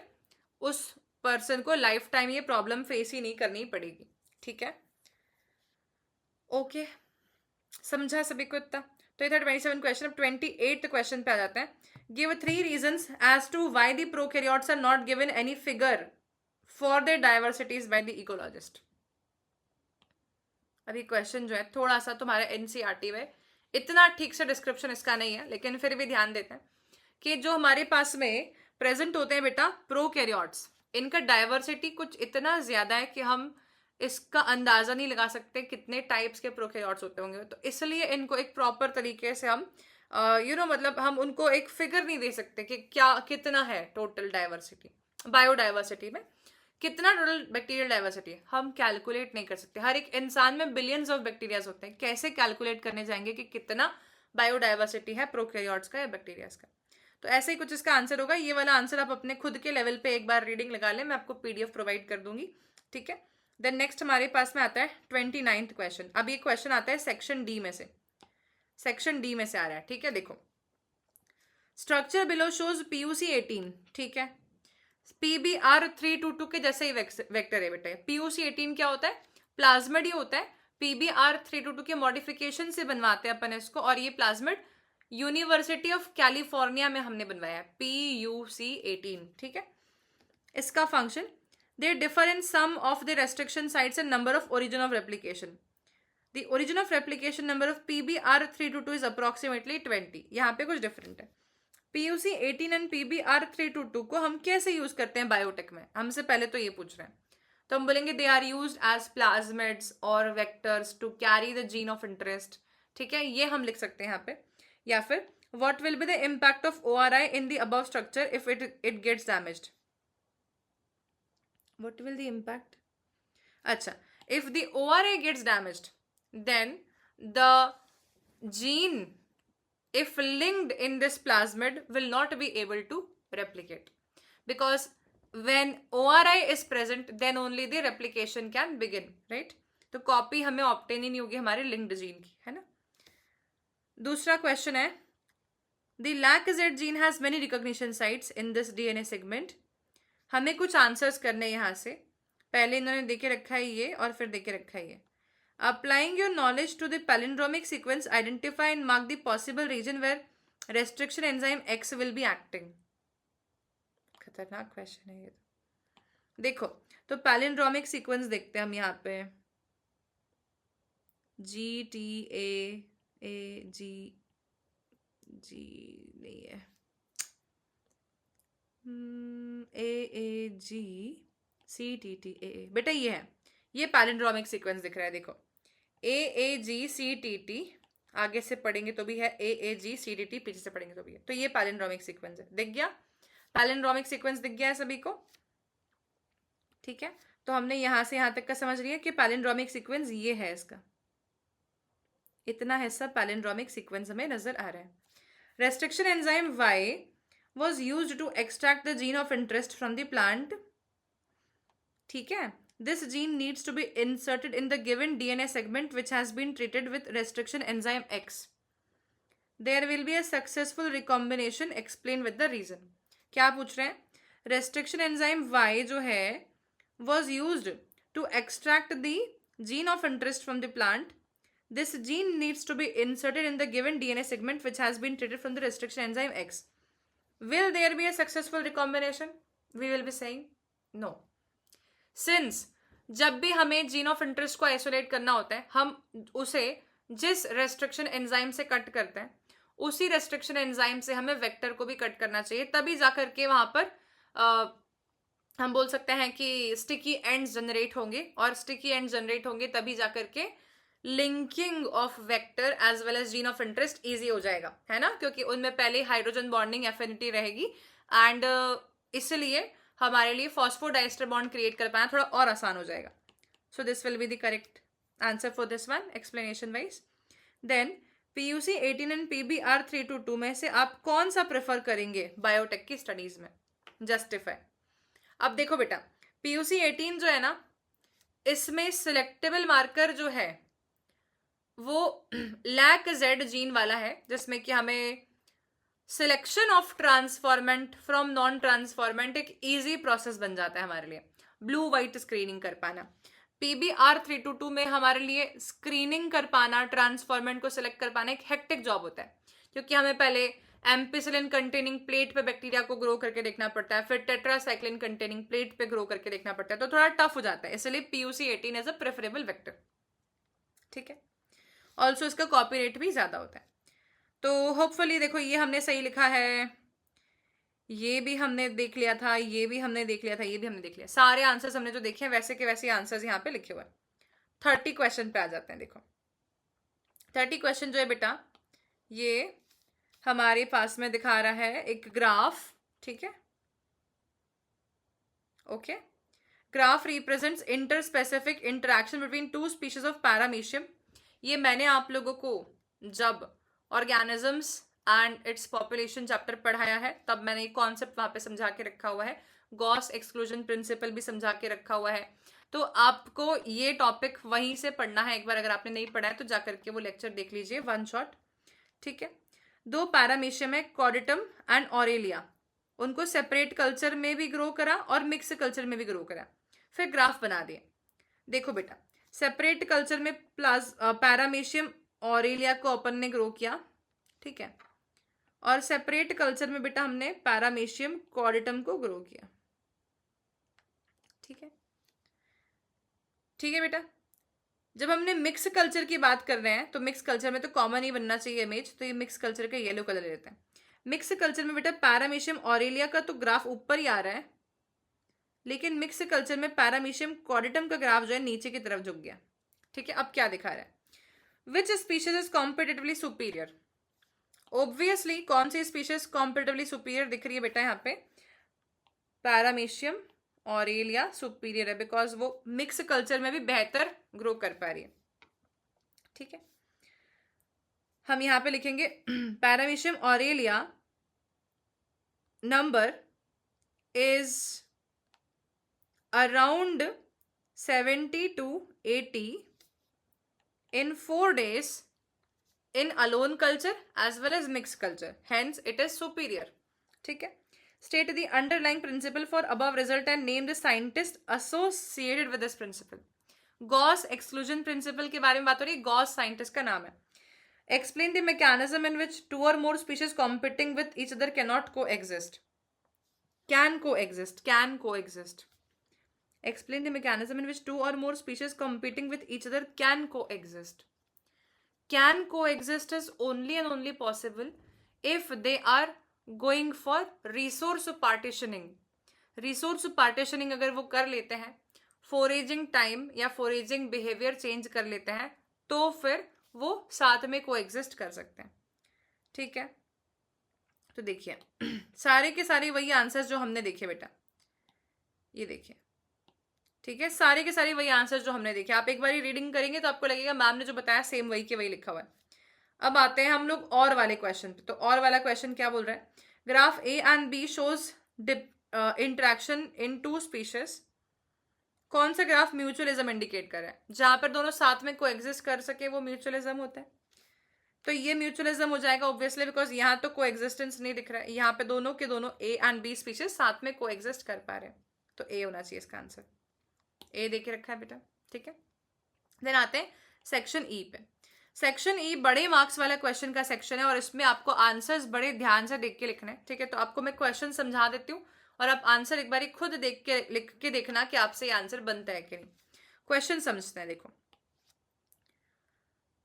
उस पर्सन को लाइफ टाइम ये प्रॉब्लम फेस ही नहीं करनी पड़ेगी। ठीक है, ओके, समझा सभी को इतना? तो ये था 27 क्वेश्चन। अब 28th क्वेश्चन पे आ जाते हैं। Give 3 reasons as to why the prokaryotes are not given any figure for their diversities by the ecologist. अभी क्वेश्चन जो है थोड़ा सा तुम्हारे NCERT में इतना ठीक से डिस्क्रिप्शन इसका नहीं है, लेकिन फिर भी ध्यान देते हैं कि जो हमारे पास में प्रेजेंट होते हैं बेटा प्रोकैरियोट्स, इनका डाइवर्सिटी कुछ इतना ज्यादा है कि हम इसका अंदाजा नहीं लगा सकते कितने टाइप्स के प्रोकैरियोट्स होते होंगे। तो इसलिए इनको एक प्रॉपर तरीके से हम मतलब हम उनको एक फिगर नहीं दे सकते कि क्या कितना है टोटल डाइवर्सिटी, बायोडाइवर्सिटी में कितना टोटल बैक्टीरियल डाइवर्सिटी है, हम कैलकुलेट नहीं कर सकते। हर एक इंसान में बिलियंस ऑफ बैक्टीरियाज होते हैं, कैसे कैलकुलेट करने जाएंगे कि कितना बायोडाइवर्सिटी है प्रोकैरियोट्स का या बैक्टीरियाज का। तो ऐसे ही कुछ इसका आंसर होगा। ये वाला आंसर आप अपने खुद के लेवल पे एक बार रीडिंग लगा लें, मैं आपको PDF प्रोवाइड कर दूंगी। ठीक है, देन नेक्स्ट हमारे पास में आता है 29th क्वेश्चन। अब ये क्वेश्चन आता है सेक्शन डी में से, सेक्शन डी में से आ रहा है। ठीक है, देखो स्ट्रक्चर बिलो शोज PUC 18। ठीक है, PBR 322 के जैसे ही वेक्टर है बेटा। PUC 18 क्या होता है? प्लाज्मिड ही होता है। PBR 322 के मॉडिफिकेशन से बनवाते हैं अपन इसको, और ये प्लाज्मिड यूनिवर्सिटी ऑफ कैलिफोर्निया में हमने बनवाया है, PUC 18। ठीक है, इसका function they differ in some of the restriction sites and number of origin of replication. The origin of replication number of PBR 322 is approximately 20. यहाँ पे कुछ डिफरेंट है। PUC 18 and PBR 322 को हम कैसे यूज करते हैं बायोटेक में, हमसे पहले तो ये पूछ रहे हैं। तो हम बोलेंगे they are used as plasmids और vectors to carry the gene of interest. ठीक है, ये हम लिख सकते हैं यहाँ पे। या फिर what will be the impact of ORI in the above structure if it gets damaged? What will the impact? Acha, if the ORI gets damaged, then the gene, if linked in this plasmid, will not be able to replicate, because when ORI is present, then only the replication can begin, right? तो copy हमें obtain ही नहीं होगी हमारे linked gene की, है ना। दूसरा question है the LAC-Z gene has many recognition sites in this DNA segment. हमें कुछ आंसर्स करने यहाँ से, पहले इन्होंने देके रखा है ये और फिर देके रखा है ये। Applying your knowledge to the palindromic sequence, identify and mark the possible region where restriction enzyme X will be acting. खतरनाक क्वेश्चन है ये। देखो तो पैलिंड्रोमिक सीक्वेंस देखते हैं हम यहाँ पे, GTAAG नहीं है, AAGCTTA बेटा ये है, ये पैलिंड्रोमिक सीक्वेंस दिख रहा है। देखो AAGCTT, आगे से पढ़ेंगे तो भी है, AAGCTT पीछे से पढ़ेंगे तो भी है। तो ये पैलिंड्रोमिक सीक्वेंस है, दिख गया? पैलिंड्रोमिक सीक्वेंस दिख गया है सभी को? ठीक है, तो हमने यहां से यहां तक का समझ लिया कि पैलिंड्रोमिक सीक्वेंस ये है, इसका इतना हिस्सा पैलिंड्रोमिक सीक्वेंस हमें नजर आ रहा है। Restriction enzyme Y was used to extract the gene of interest from the plant. ठीक है, this gene needs to be inserted in the given DNA segment which has been treated with restriction enzyme X. There will be a successful recombination, explain with the reason. क्या पूछ रहे हैं? restriction enzyme Y जो है was used to extract the gene of interest from the plant. This gene needs to be inserted in the given DNA segment which has been treated from the restriction enzyme X. Will there be a successful recombination? We will be saying no. Since जब भी हमें gene of interest को isolate करना होता है, हम उसे जिस रेस्ट्रिक्शन एंजाइम से कट करते हैं उसी रेस्ट्रिक्शन एंजाइम से हमें वेक्टर को भी कट करना चाहिए, तभी जाकर के वहां पर हम बोल सकते हैं कि स्टिकी एंड्स जनरेट होंगे, और स्टिकी एंड्स जनरेट होंगे तभी जाकर के linking of vector as well as gene of interest easy हो जाएगा, है ना, क्योंकि उनमें पहले हाइड्रोजन बॉन्डिंग एफिनिटी रहेगी एंड इसलिए हमारे लिए फॉस्फोडाइस्टर बॉन्ड क्रिएट कर पाना थोड़ा और आसान हो जाएगा. So this will be the correct answer for this one explanation wise. Then PUC 18 and PBR 322 में से आप कौन सा प्रेफर करेंगे बायोटेक की स्टडीज में? जस्टिफाई. अब देखो बेटा, PUC 18 जो है ना, इसमें सिलेक्टेबल मार्कर जो है वो LAC-Z जीन वाला है, जिसमें कि हमें selection of transformant from non transformant एक इजी प्रोसेस बन जाता है हमारे लिए, ब्लू व्हाइट स्क्रीनिंग कर पाना. PBR 322 में हमारे लिए स्क्रीनिंग कर पाना, ट्रांसफॉर्मेंट को सिलेक्ट कर पाना एक हेक्टिक जॉब होता है, क्योंकि हमें पहले एम्पिसिलिन कंटेनिंग प्लेट पे बैक्टीरिया को ग्रो करके देखना पड़ता है, फिर टेट्रासाइक्लिन कंटेनिंग प्लेट पे ग्रो करके देखना पड़ता है, तो थोड़ा टफ हो जाता है. इसलिए PUC 18 as a preferable vector. ठीक है. ऑल्सो इसका कॉपी रेट भी ज्यादा होता है. तो होपफुली देखो, ये हमने सही लिखा है, ये भी हमने देख लिया था, ये भी हमने देख लिया था, ये भी हमने देख लिया. सारे आंसर्स हमने जो देखे हैं वैसे के वैसे आंसर्स यहाँ पे लिखे हुए हैं. 30 क्वेश्चन पे आ जाते हैं. देखो 30 क्वेश्चन जो है बेटा, ये हमारे पास में दिखा रहा है एक ग्राफ. ठीक है, okay. Graph represents interspecific interaction between two species of paramecium. ये मैंने आप लोगों को जब organisms and its population chapter पढ़ाया है तब मैंने ये कॉन्सेप्ट वहां पे समझा के रखा हुआ है. गॉस एक्सक्लूजन प्रिंसिपल भी समझा के रखा हुआ है. तो आपको ये टॉपिक वहीं से पढ़ना है एक बार. अगर आपने नहीं पढ़ा है तो जाकर के वो लेक्चर देख लीजिए, वन शॉट. ठीक है. 2 पैरामीशियम है, कॉर्डिटम एंड ऑरेलिया. उनको सेपरेट कल्चर में भी ग्रो करा और मिक्स कल्चर में भी ग्रो करा, फिर ग्राफ बना दिए. देखो बेटा, सेपरेट कल्चर में पैरामीशियम ऑरेलिया को अपन ने ग्रो किया. ठीक है. और सेपरेट कल्चर में बेटा हमने पैरामीशियम कॉर्डिटम को ग्रो किया. ठीक है. ठीक है बेटा. जब हमने मिक्स कल्चर की बात कर रहे हैं तो मिक्स कल्चर में तो कॉमन ही बनना चाहिए इमेज, तो ये मिक्स कल्चर का येलो कलर लेते हैं. मिक्स कल्चर में बेटा पैरामीशियम ऑरेलिया का तो ग्राफ ऊपर ही आ रहा है, लेकिन मिक्स कल्चर में पैरामीशियम कॉर्डिटम का ग्राफ जो है नीचे की तरफ झुक गया. ठीक है. अब क्या दिखा रहा है? Which species is competitively superior. Obviously कौन सी स्पीशीज कॉम्पिटिटिवली सुपीरियर दिख रही है बेटा? यहाँ पे पैरामीशियम ऑरेलिया सुपीरियर है, बिकॉज वो मिक्स कल्चर में भी बेहतर ग्रो कर पा रही है. ठीक है. हम यहां पे लिखेंगे paramecium Aurelia number is around 70 to 80 in 4 days in alone culture as well as mixed culture, hence it is superior. ठीक है. State the underlying principle for above result and name the scientist associated with this principle. Gauss exclusion principle के बारे में बात हो रही है, Gauss scientist का नाम है. Explain the mechanism in which 2 or more species competing with each other cannot coexist. Can coexist. Can coexist. Explain the mechanism in which 2 or more species competing with each other can coexist. Can coexist is only and only possible if they are going for resource partitioning. Resource partitioning अगर वो कर लेते हैं, foraging time या foraging behaviour change कर लेते हैं, तो फिर वो साथ में कोएग्जिस्ट कर सकते हैं. ठीक है. तो देखिए सारे के सारे वही आंसर्स जो हमने देखे बेटा, ये देखिए. ठीक है. सारे के सारे वही आंसर्स जो हमने देखे. आप एक बार रीडिंग करेंगे तो आपको लगेगा मैम ने जो बताया सेम वही के वही लिखा हुआ है. अब आते हैं हम लोग और वाले क्वेश्चन पे. तो और वाला क्वेश्चन क्या बोल रहा है? Graph A and B shows interaction in 2 species. कौन सा ग्राफ म्यूचुअलिज्म इंडिकेट कर रहा है? जहां पर दोनों साथ में कोएग्जिस्ट कर सके वो म्यूचुअलिज्म होता है. तो ये म्यूचुअलिज्म हो जाएगा ऑब्वियसली, बिकॉज यहाँ तो कोएग्जिस्टेंस नहीं दिख रहा है. यहाँ पे दोनों के दोनों ए एंड बी स्पीशीज साथ में कोएग्जिस्ट कर पा रहे हैं, तो ए होना चाहिए इसका आंसर. ए देके रखा है बेटा. ठीक है. देन आते हैं सेक्शन ई पे. सेक्शन ई बड़े मार्क्स वाला क्वेश्चन का सेक्शन है और इसमें आपको आंसर्स बड़े ध्यान से देख के लिखना है. ठीक है. तो आपको मैं क्वेश्चन समझा देती हूँ और आप आंसर एक बार खुद देख के लिख के देखना कि आपसे ये आंसर बनता है कि नहीं. क्वेश्चन समझते हैं. देखो,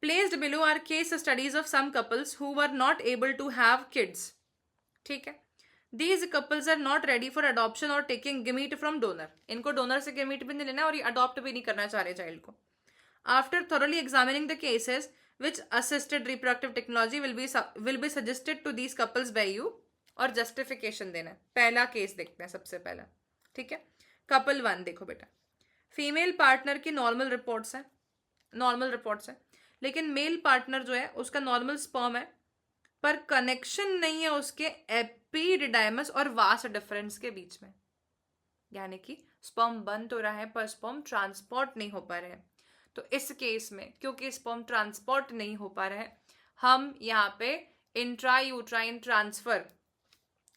placed below are case studies of some couples who were not able to have kids. ठीक है. These couples are not ready for adoption or taking gamete from donor. इनको डोनर से गेमीट भी नहीं लेना और ये अडॉप्ट भी नहीं करना चाह रहे चाइल्ड को. After thoroughly examining the cases which assisted reproductive technology will be suggested to these couples by you. और जस्टिफिकेशन देना है. पहला केस देखते हैं सबसे पहला. ठीक है. कपल 1 देखो बेटा. फीमेल पार्टनर की नॉर्मल रिपोर्ट्स है, लेकिन मेल पार्टनर जो है उसका नॉर्मल स्पर्म है, पर कनेक्शन नहीं है उसके एपिडिडाइमस और वास डिफरेंस के बीच में. यानी कि स्पर्म बन तो रहा है पर स्पर्म ट्रांसपोर्ट नहीं हो पा रहे हैं. तो इस केस में क्योंकि स्पर्म ट्रांसपोर्ट नहीं हो पा रहा है, हम यहाँ पे इंट्रा यूट्राइन ट्रांसफर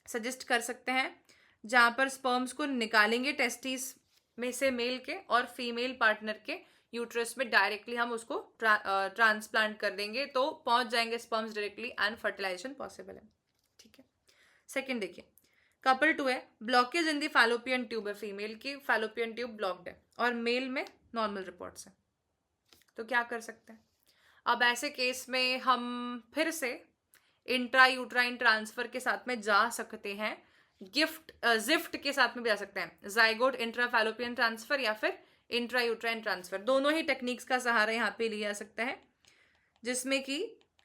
सजेस्ट कर सकते हैं, जहाँ पर स्पर्म्स को निकालेंगे टेस्टिस में से मेल के और फीमेल पार्टनर के यूट्रस में डायरेक्टली हम उसको ट्रांसप्लांट कर देंगे, तो पहुंच जाएंगे sperms directly and fertilization possible है. ठीक है. सेकंड देखिए, कपल 2 है. Blockage in the fallopian tube है. फीमेल की फैलोपियन ट्यूब ब्लॉक्ड है और मेल में नॉर्मल रिपोर्ट्स है. तो क्या कर सकते हैं? अब ऐसे केस में हम फिर से इंट्रा यूट्राइन ट्रांसफर के साथ में जा सकते हैं, जिफ्ट के साथ में भी जा सकते हैं. जाइगोट इंट्रा फैलोपियन ट्रांसफर या फिर इंट्रा यूट्राइन ट्रांसफर, दोनों ही टेक्निक्स का सहारा यहाँ पे लिया जा सकता है, जिसमें कि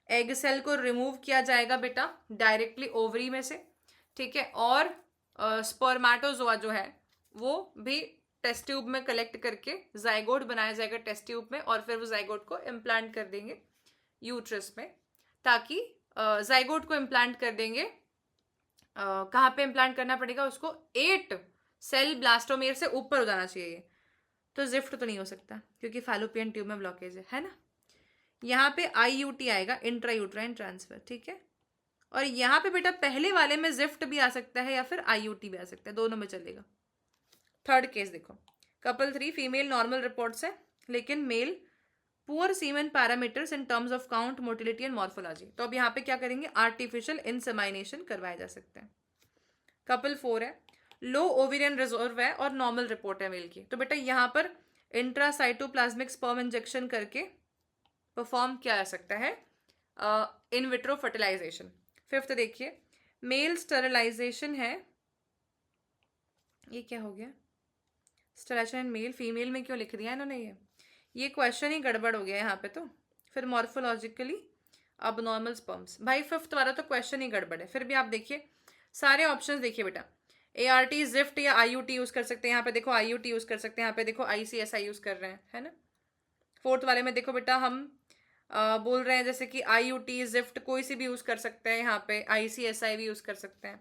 एग सेल को रिमूव किया जाएगा बेटा डायरेक्टली ओवरी में से. ठीक है. और स्पर्माटोजोआ जो है वो भी टेस्ट ट्यूब में कलेक्ट करके जाइगोट बनाया जाएगा टेस्ट ट्यूब में, और फिर वो जाइगोट को इम्प्लांट कर देंगे यूट्रस में, ताकि जाइगोट को इम्प्लांट कर देंगे. कहाँ पे इम्प्लांट करना पड़ेगा उसको? 8 सेल ब्लास्टोमेर से ऊपर हो जाना चाहिए. तो जिफ्ट तो नहीं हो सकता क्योंकि फैलोपियन ट्यूब में ब्लॉकेज है ना. यहाँ पे IUT आएगा, इंट्रा यूट्राइन ट्रांसफर. ठीक है. और यहाँ पे बेटा पहले वाले में जिफ्ट भी आ सकता है या फिर IUT भी आ सकता है, दोनों में चलेगा. थर्ड केस देखो, कपल 3, फीमेल नॉर्मल रिपोर्ट्स है लेकिन male poor semen parameters in terms of count, motility and morphology. तो अब यहाँ पे क्या करेंगे? आर्टिफिशियल इंसेमाइनेशन करवाए जा सकते हैं. कपल 4 है. लो ओवेरियन रिजर्व है और नॉर्मल रिपोर्ट है मेल की. तो बेटा यहाँ पर इंट्रासाइटोप्लाज्मिक स्पर्म इंजेक्शन करके परफॉर्म किया जा सकता है इन विट्रो फर्टिलाइजेशन. फिफ्थ देखिए, मेल स्टरलाइजेशन है. ये क्या हो गया? स्टरलाइजेशन मेल, फीमेल में क्यों लिख दिया इन्होंने? ये क्वेश्चन ही गड़बड़ हो गया यहाँ पे. तो फिर मॉर्फोलॉजिकली अब नॉर्मल स्पर्म्स. भाई फिफ्थ वाला तो क्वेश्चन ही गड़बड़ है. फिर भी आप देखिए सारे ऑप्शंस देखिए बेटा. ART, जिफ्ट या IUT यूज कर सकते हैं. यहाँ पे देखो IUT यूज कर सकते हैं, यहाँ पे देखो ICSI यूज कर रहे हैं, है ना. फोर्थ वाले में देखो बेटा हम बोल रहे हैं जैसे कि IUT, जिफ्ट कोई सी भी यूज कर सकते हैं, यहाँ पे ICSI भी यूज कर सकते हैं.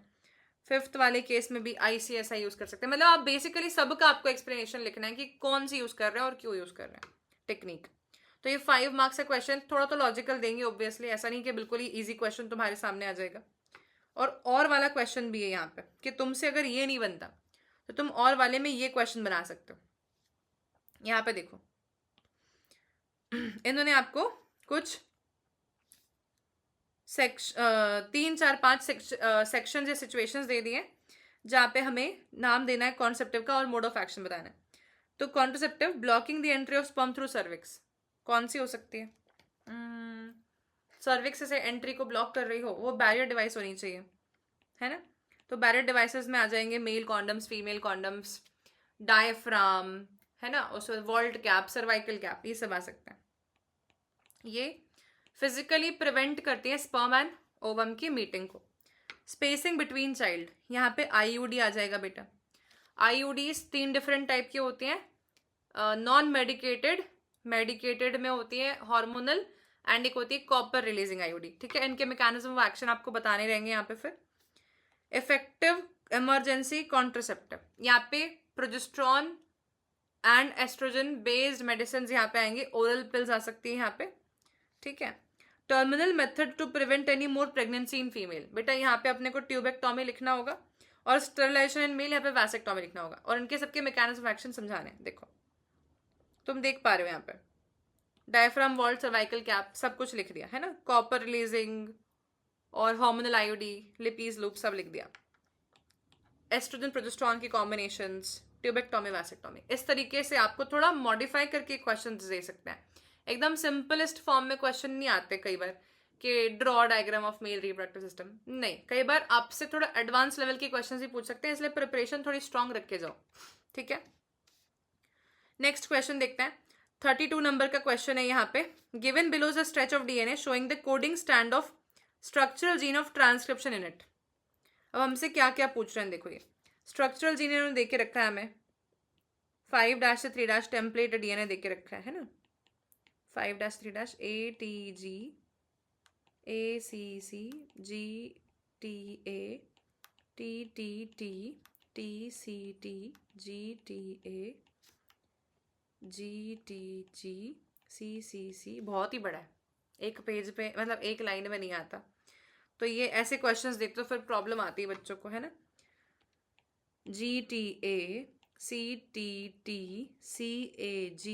फिफ्थ वाले केस में भी ICSI यूज कर सकते हैं. मतलब आप बेसिकली सबका आपको एक्सप्लेनेशन लिखना है कि कौन सी यूज कर रहे हैं और क्यों यूज कर रहे हैं टेक्निक. तो ये 5 मार्क्स का क्वेश्चन, थोड़ा तो लॉजिकल देंगे ऑब्वियसली, ऐसा नहीं कि बिल्कुल ही ईजी क्वेश्चन तुम्हारे सामने आ जाएगा. और वाला क्वेश्चन भी है यहाँ पे कि तुमसे अगर ये नहीं बनता तो तुम और वाले में ये क्वेश्चन बना सकते हो. यहाँ पे देखो इन्होंने आपको कुछ 3, 4, 5 सेक्शन या सिचुएशंस दे दिए जहाँ पे हमें नाम देना है कॉन्सेप्टिव का और मोड ऑफ एक्शन बताना है. तो contraceptive, blocking the entry of sperm through cervix, कौन सी हो सकती है? सर्विक्स से एंट्री को ब्लॉक कर रही हो, वो बैरियर डिवाइस होनी चाहिए, है ना. तो बैरियर डिवाइसेस में आ जाएंगे male condoms, female condoms, diaphragm, है ना, उसमें वॉल्ट कैप, सर्वाइकल कैप, ये सब आ सकते हैं. ये फिजिकली प्रिवेंट करती है स्पर्म एंड ओवम की मीटिंग को. स्पेसिंग बिटवीन चाइल्ड, यहाँ पे IUD आ जाएगा बेटा. IUDs 3 डिफरेंट टाइप की होती हैं. नॉन मेडिकेटेड, मेडिकेटेड में होती है हार्मोनल, एंड एक होती है कॉपर रिलीजिंग IUD. ठीक है. इनके मैकेनिज्म ऑफ एक्शन आपको बताने रहेंगे यहाँ पे. फिर इफेक्टिव इमरजेंसी कॉन्ट्रासेप्टिव, यहाँ पे progesterone and oestrogen based medicine यहाँ पे आएंगे. ओरल पिल्स आ सकती है यहाँ पे. ठीक है. Terminal method to prevent any more pregnancy in female, बेटा यहाँ पे अपने को ट्यूबेक्टॉमी लिखना होगा और स्टरलाइजेशन इन मेल यहाँ पे वैसेक्टॉमी लिखना होगा, और इनके सबके मैकेनिज्म ऑफ एक्शन समझाने हैं. देखो तुम देख पा रहे हो यहाँ पे डायफ्राम, वॉल्ट, सर्वाइकल कैप, सब कुछ लिख दिया है ना. कॉपर रिलीजिंग और हार्मोनल IUD, लिपीज लूप सब लिख दिया. एस्ट्रोजन प्रोजेस्टेरॉन की कॉम्बिनेशंस, ट्यूबेक्टॉमी, वैसेक्टॉमी. इस तरीके से आपको थोड़ा मॉडिफाई करके क्वेश्चन दे सकते हैं. एकदम सिंपलेस्ट फॉर्म में क्वेश्चन नहीं आते कई बार कि draw diagram of male reproductive system, नहीं, कई बार आपसे थोड़ा एडवांस लेवल के क्वेश्चन ही पूछ सकते हैं, इसलिए प्रिपरेशन थोड़ी स्ट्रांग रख के जाओ, ठीक है। नेक्स्ट क्वेश्चन देखते हैं, 32 नंबर का क्वेश्चन है यहाँ पे, given below the stretch of DNA showing the coding stand of structural gene of transcription in it. अब हमसे क्या क्या पूछ रहे हैं, देखो ये स्ट्रक्चरल जीन इन्होंने दे के रखा है हमें, 5' से 3' टेम्पलेट डीएनए दे के रखा है ना, 5' 3' ATG ACC GTA TTT TCT GTA GTG CCC, बहुत ही बड़ा है, एक पेज पे मतलब एक लाइन में नहीं आता, तो ये ऐसे क्वेश्चंस देखते तो फिर प्रॉब्लम आती है बच्चों को, है ना। GTA CTT CAG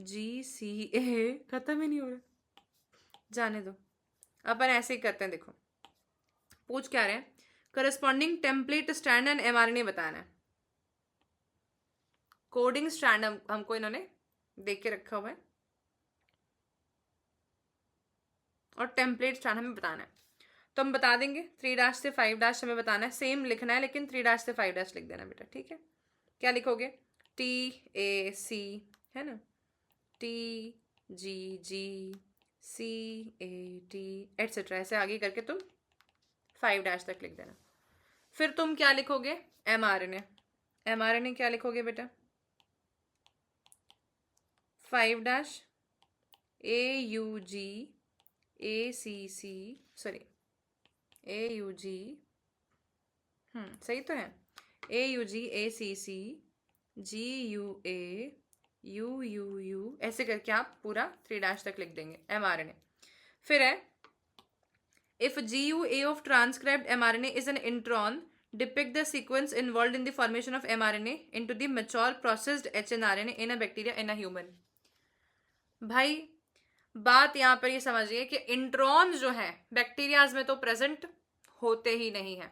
GCA, खत्म ही नहीं हो रहा, जाने दो, अपन ऐसे ही करते हैं। देखो पूछ क्या रहे हैं, corresponding template strand and mRNA बताना है। कोडिंग स्ट्रैंड हमको इन्होंने देख के रखा हुआ है और टेम्पलेट स्ट्रैंड हमें बताना है, तो हम बता देंगे 3' से 5' हमें बताना है, सेम लिखना है लेकिन 3' से 5' लिख देना बेटा, ठीक है। क्या लिखोगे, TAC है ना, TGG CAT एटसेट्रा, ऐसे आगे करके तुम 5' तक लिख देना। फिर तुम क्या लिखोगे, mRNA क्या लिखोगे बेटा, 5' AUG ACC सॉरी AUG, सही तो है, AUG ACC GUA UUU, ऐसे करके आप पूरा 3' तक लिख देंगे mRNA। फिर है, if GUA of transcribed mRNA is an intron, depict the sequence involved in the formation of mRNA into the mature processed hnRNA in a bacteria in a human। भाई बात यहाँ पर ये समझिए कि इंट्रॉन जो है बैक्टीरियाज में तो प्रेजेंट होते ही नहीं है,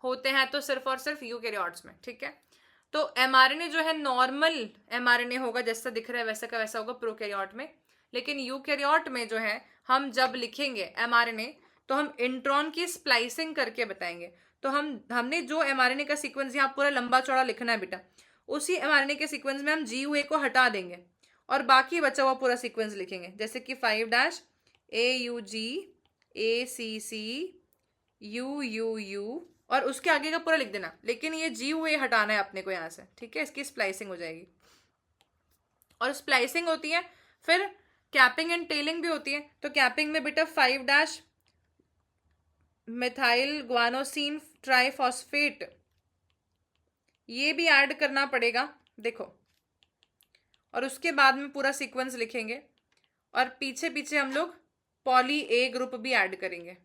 होते हैं तो सिर्फ और सिर्फ यूकैरियोट्स में, ठीक है। तो mRNA जो है नॉर्मल mRNA होगा, जैसा दिख रहा है वैसा का वैसा होगा प्रोकैरियोट में, लेकिन यूकैरियोट में जो है हम जब लिखेंगे mRNA तो हम इंट्रॉन की स्प्लाइसिंग करके बताएंगे। तो हमने जो mRNA का सीक्वेंस यहाँ पूरा लंबा चौड़ा लिखना है बेटा, उसी mRNA के सीक्वेंस में हम GUA को हटा देंगे और बाकी बचा हुआ पूरा सीक्वेंस लिखेंगे, जैसे कि 5' AUG ACC UUU और उसके आगे का पूरा लिख देना, लेकिन ये GUA हटाना है अपने को यहाँ से, ठीक है, इसकी स्प्लाइसिंग हो जाएगी। और स्प्लाइसिंग होती है, फिर कैपिंग एंड टेलिंग भी होती है। तो कैपिंग में बेटा 5' मिथाइल ग्वानोसिन ट्राइफॉस्फेट, ये भी ऐड करना पड़ेगा, देखो, और उसके बाद में पूरा सीक्वेंस लिखेंगे और पीछे पीछे हम लोग पॉली A ग्रुप भी ऐड करेंगे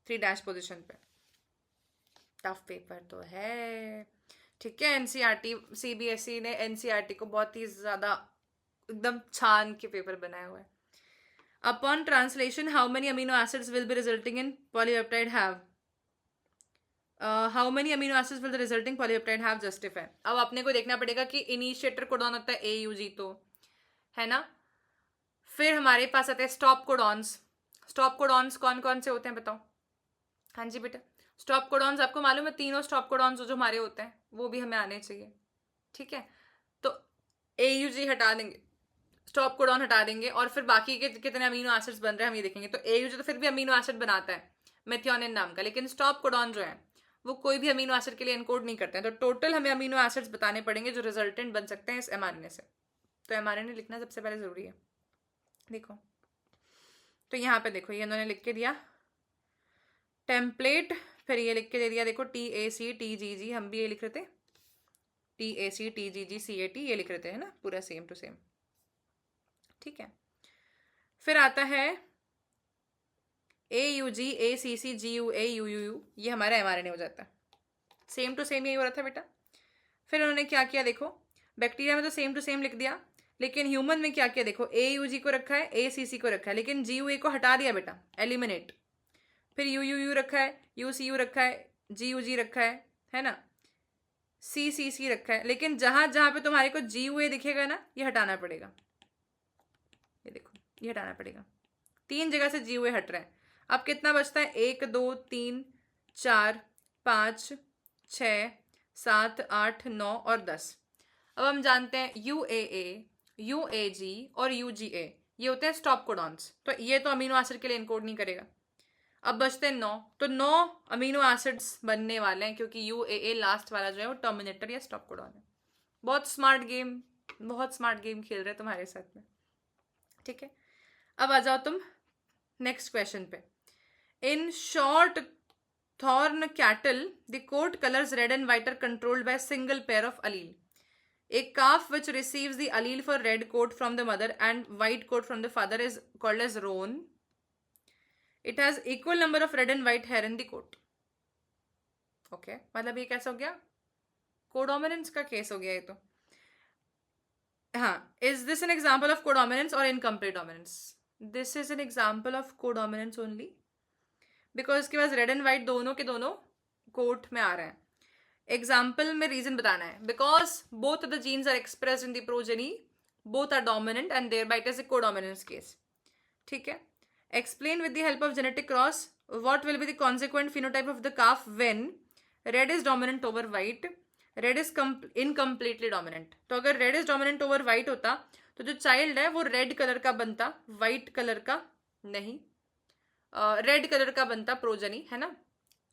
3' पोजीशन पे। टफ पेपर तो है, ठीक है। एनसीईआरटी CBSE ने एनसीईआरटी को बहुत ही ज्यादा एकदम छान के पेपर बनाया हुआ है। Upon translation how many amino acids will be resulting in polypeptide have, how many amino acids will the resulting polypeptide have justify. अब अपने को देखना पड़ेगा कि इनिशिएटर कोडॉन होता है AUG, तो है ना। फिर हमारे पास आते हैं स्टॉप कोडॉन्स। स्टॉप कोडॉन्स कौन कौन से होते हैं बताओ। हाँ जी बेटा, स्टॉप कोडॉन्स आपको मालूम है, तीनों स्टॉप कोडॉन्स जो हमारे होते हैं वो भी हमें आने चाहिए, ठीक है। तो AUG हटा देंगे, स्टॉप कोडॉन हटा देंगे और फिर बाकी के कितने अमीनो एसिड्स बन रहे हैं हम ये देखेंगे। तो AUG तो फिर भी अमीनो एसिड बनाता है मेथियोनिन नाम का, लेकिन स्टॉप कोडॉन जो है वो कोई भी अमीनो एसिड के लिए एनकोड नहीं करते हैं। तो टोटल हमें अमीनो एसिड्स बताने पड़ेंगे जो रिजल्टेंट बन सकते हैं इस mRNA से। तो mRNA लिखना सबसे पहले जरूरी है। देखो तो यहाँ पे देखो, ये इन्होंने लिख के दिया टेम्पलेट, फिर ये लिख के दे दिया देखो TAC TGG, हम भी ये लिख रहे थे TAC TGG CAT, ये लिख रहे थे, है ना, पूरा सेम टू सेम, ठीक है। फिर आता है AUG ACC GUA UUU, ये हमारा mRNA हो जाता है, सेम टू सेम यही हो रहा था बेटा। फिर उन्होंने क्या किया देखो, बैक्टीरिया में तो सेम टू सेम लिख दिया, लेकिन ह्यूमन में क्या किया देखो, AUG को रखा है ACC को रखा है, लेकिन GUA को हटा दिया बेटा, एलिमिनेट। फिर UUU रखा है, UCU रखा है, GUG रखा है ना, CCC रखा है, लेकिन जहां जहां पे तुम्हारे को GUA दिखेगा ना, ये हटाना पड़ेगा, ये देखो, ये हटाना पड़ेगा, 3 जगह से जी हुए हट रहे हैं। अब कितना बचता है, 1 2 3 4 5 6 7 8 9 और 10। अब हम जानते हैं UAA, UAG और UGA ये होते हैं स्टॉप कोडॉन्स, तो ये तो अमीनो एसिड के लिए इनकोड नहीं करेगा। अब बचते हैं 9, तो 9 अमीनो एसिड्स बनने वाले हैं क्योंकि UAA लास्ट वाला जो है वो टर्मिनेटर या स्टॉप कोडॉन है। बहुत स्मार्ट गेम खेल रहे हैं तुम्हारे साथ में, ठीक है। अब आ जाओ तुम नेक्स्ट क्वेश्चन पे। In short thorn cattle the coat colours red and white are controlled by single pair of allele. A calf which receives the allele for red coat from the mother and white coat from the father is called as roan. It has equal number of red and white hair in the coat. Okay, मतलब ये कैसा हो गया, codominance का case हो गया ये तो। हाँ, is this an example of codominance or incomplete dominance? This is an example of codominance only because इसके पास red and white दोनों के दोनों कोट में आ रहे हैं। एग्जाम्पल में रीजन बताना है, because both the genes are expressed in the progeny, both are dominant and thereby it is a codominance case, ठीक है। Explain with the help of genetic cross what will be the consequent phenotype of the calf when red is dominant over white, red is incompletely dominant. तो अगर red is dominant over white होता तो जो child है वो red colour का बनता, white colour का नहीं, रेड कलर का बनता प्रोजेनी, है ना।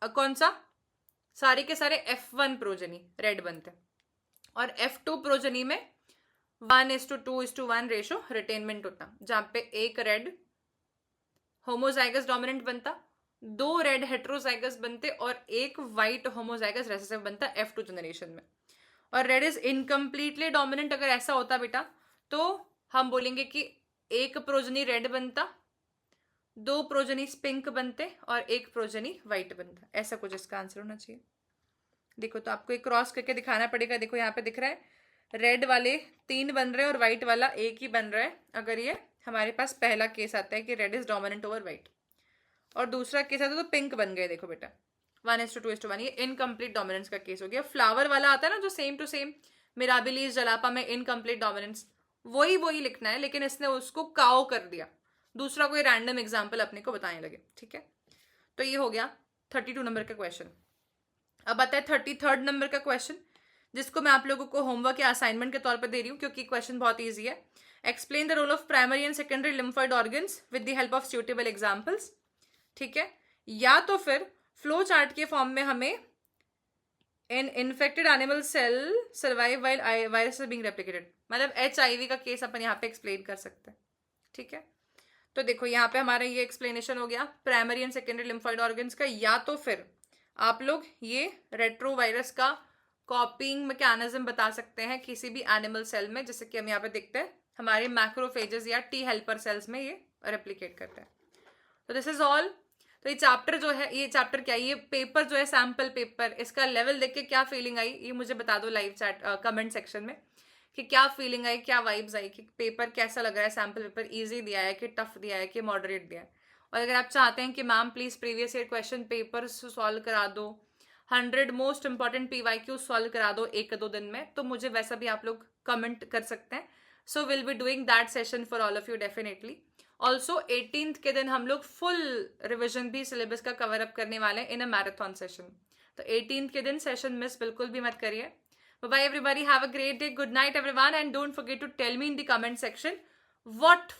कौन सा, सारे के सारे F1 प्रोजेनी रेड बनते हैं, और F2 प्रोजेनी में 1:2:1 रेशो रिटेनमेंट होता, जहां पे एक रेड होमोजाइगस डोमिनेंट बनता, 2 रेड हेट्रोजाइगस बनते और एक वाइट होमोजाइगस रेसेसिव बनता F2 जनरेशन में। और रेड इज इनकम्प्लीटली डोमिनेंट अगर ऐसा होता बेटा तो हम बोलेंगे कि एक प्रोजेनी रेड बनता, 2 प्रोजेनी पिंक बनते और एक प्रोजेनी व्हाइट बनता, ऐसा कुछ इसका आंसर होना चाहिए। देखो तो आपको एक क्रॉस करके दिखाना पड़ेगा, देखो यहाँ पे दिख रहा है रेड वाले 3 बन रहे हैं और व्हाइट वाला 1 ही बन रहा है। अगर ये हमारे पास पहला केस आता है कि red is dominant over white, और दूसरा केस आता है तो पिंक बन गए, देखो बेटा 1:2:1, ये इनकम्प्लीट डोमिनेंस का केस हो गया। फ्लावर वाला आता है ना जो सेम टू सेम मिराबिलीज जलापा में इनकम्प्लीट डोमिनेंस, वही लिखना है, लेकिन इसने उसको काओ कर दिया, दूसरा कोई रैंडम एग्जाम्पल अपने को बताने लगे, ठीक है। तो ये हो गया 32 नंबर का क्वेश्चन। अब आता है 33rd नंबर का क्वेश्चन, जिसको मैं आप लोगों को होमवर्क या असाइनमेंट के तौर पर दे रही हूँ क्योंकि क्वेश्चन बहुत ईजी है। Explain the role of primary and secondary lymphoid organs with the help of suitable examples, ठीक है। या तो फिर फ्लो चार्ट के फॉर्म में हमें an infected animal cell survive while virus being replicated, मतलब HIV का केस अपन यहाँ पे एक्सप्लेन कर सकते हैं, ठीक है। तो देखो यहाँ पे हमारा ये एक्सप्लेनेशन हो गया primary and secondary lymphoid organs का। या तो फिर आप लोग ये रेट्रोवायरस का कॉपिंग मैकेनिज्म बता सकते हैं किसी भी एनिमल सेल में, जैसे कि हम यहाँ पे देखते हैं हमारे मैक्रोफेजेस या टी हेल्पर सेल्स में ये रेप्लिकेट करते हैं। तो दिस इज ऑल। तो ये चैप्टर जो है, ये चैप्टर क्या है, ये पेपर जो है सैम्पल पेपर, इसका लेवल देख के क्या फीलिंग आई ये मुझे बता दो लाइव चैट कमेंट सेक्शन में कि क्या फीलिंग आई, क्या वाइब्स आई, कि पेपर कैसा लग रहा है, सैम्पल पेपर ईजी दिया है कि टफ दिया है कि मॉडरेट दिया है। और अगर आप चाहते हैं कि ma'am please previous year question paper solve करा दो, 100 मोस्ट इंपॉर्टेंट PYQ सॉल्व करा दो 1-2 दिन में, तो मुझे वैसा भी आप लोग कमेंट कर सकते हैं। So will be doing that session for all of you definitely. Also 18th के दिन हम लोग फुल रिविजन भी सिलेबस का कवर अप करने वाले हैं इन अ मैराथन सेशन, तो 18th के दिन सेशन मिस बिल्कुल भी मत करिए। Bye everybody, have a great day, good night everyone, and don't forget to tell me in the comment section what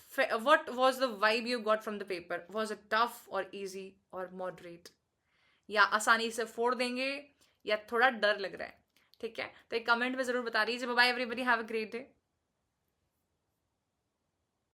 was the vibe you got from the paper. Was it tough or easy or moderate, या आसानी से फोड़ देंगे या थोड़ा डर लग रहा है, ठीक है। तो एक कमेंट में जरूर बता दीजिए। Bye everybody, have a great day.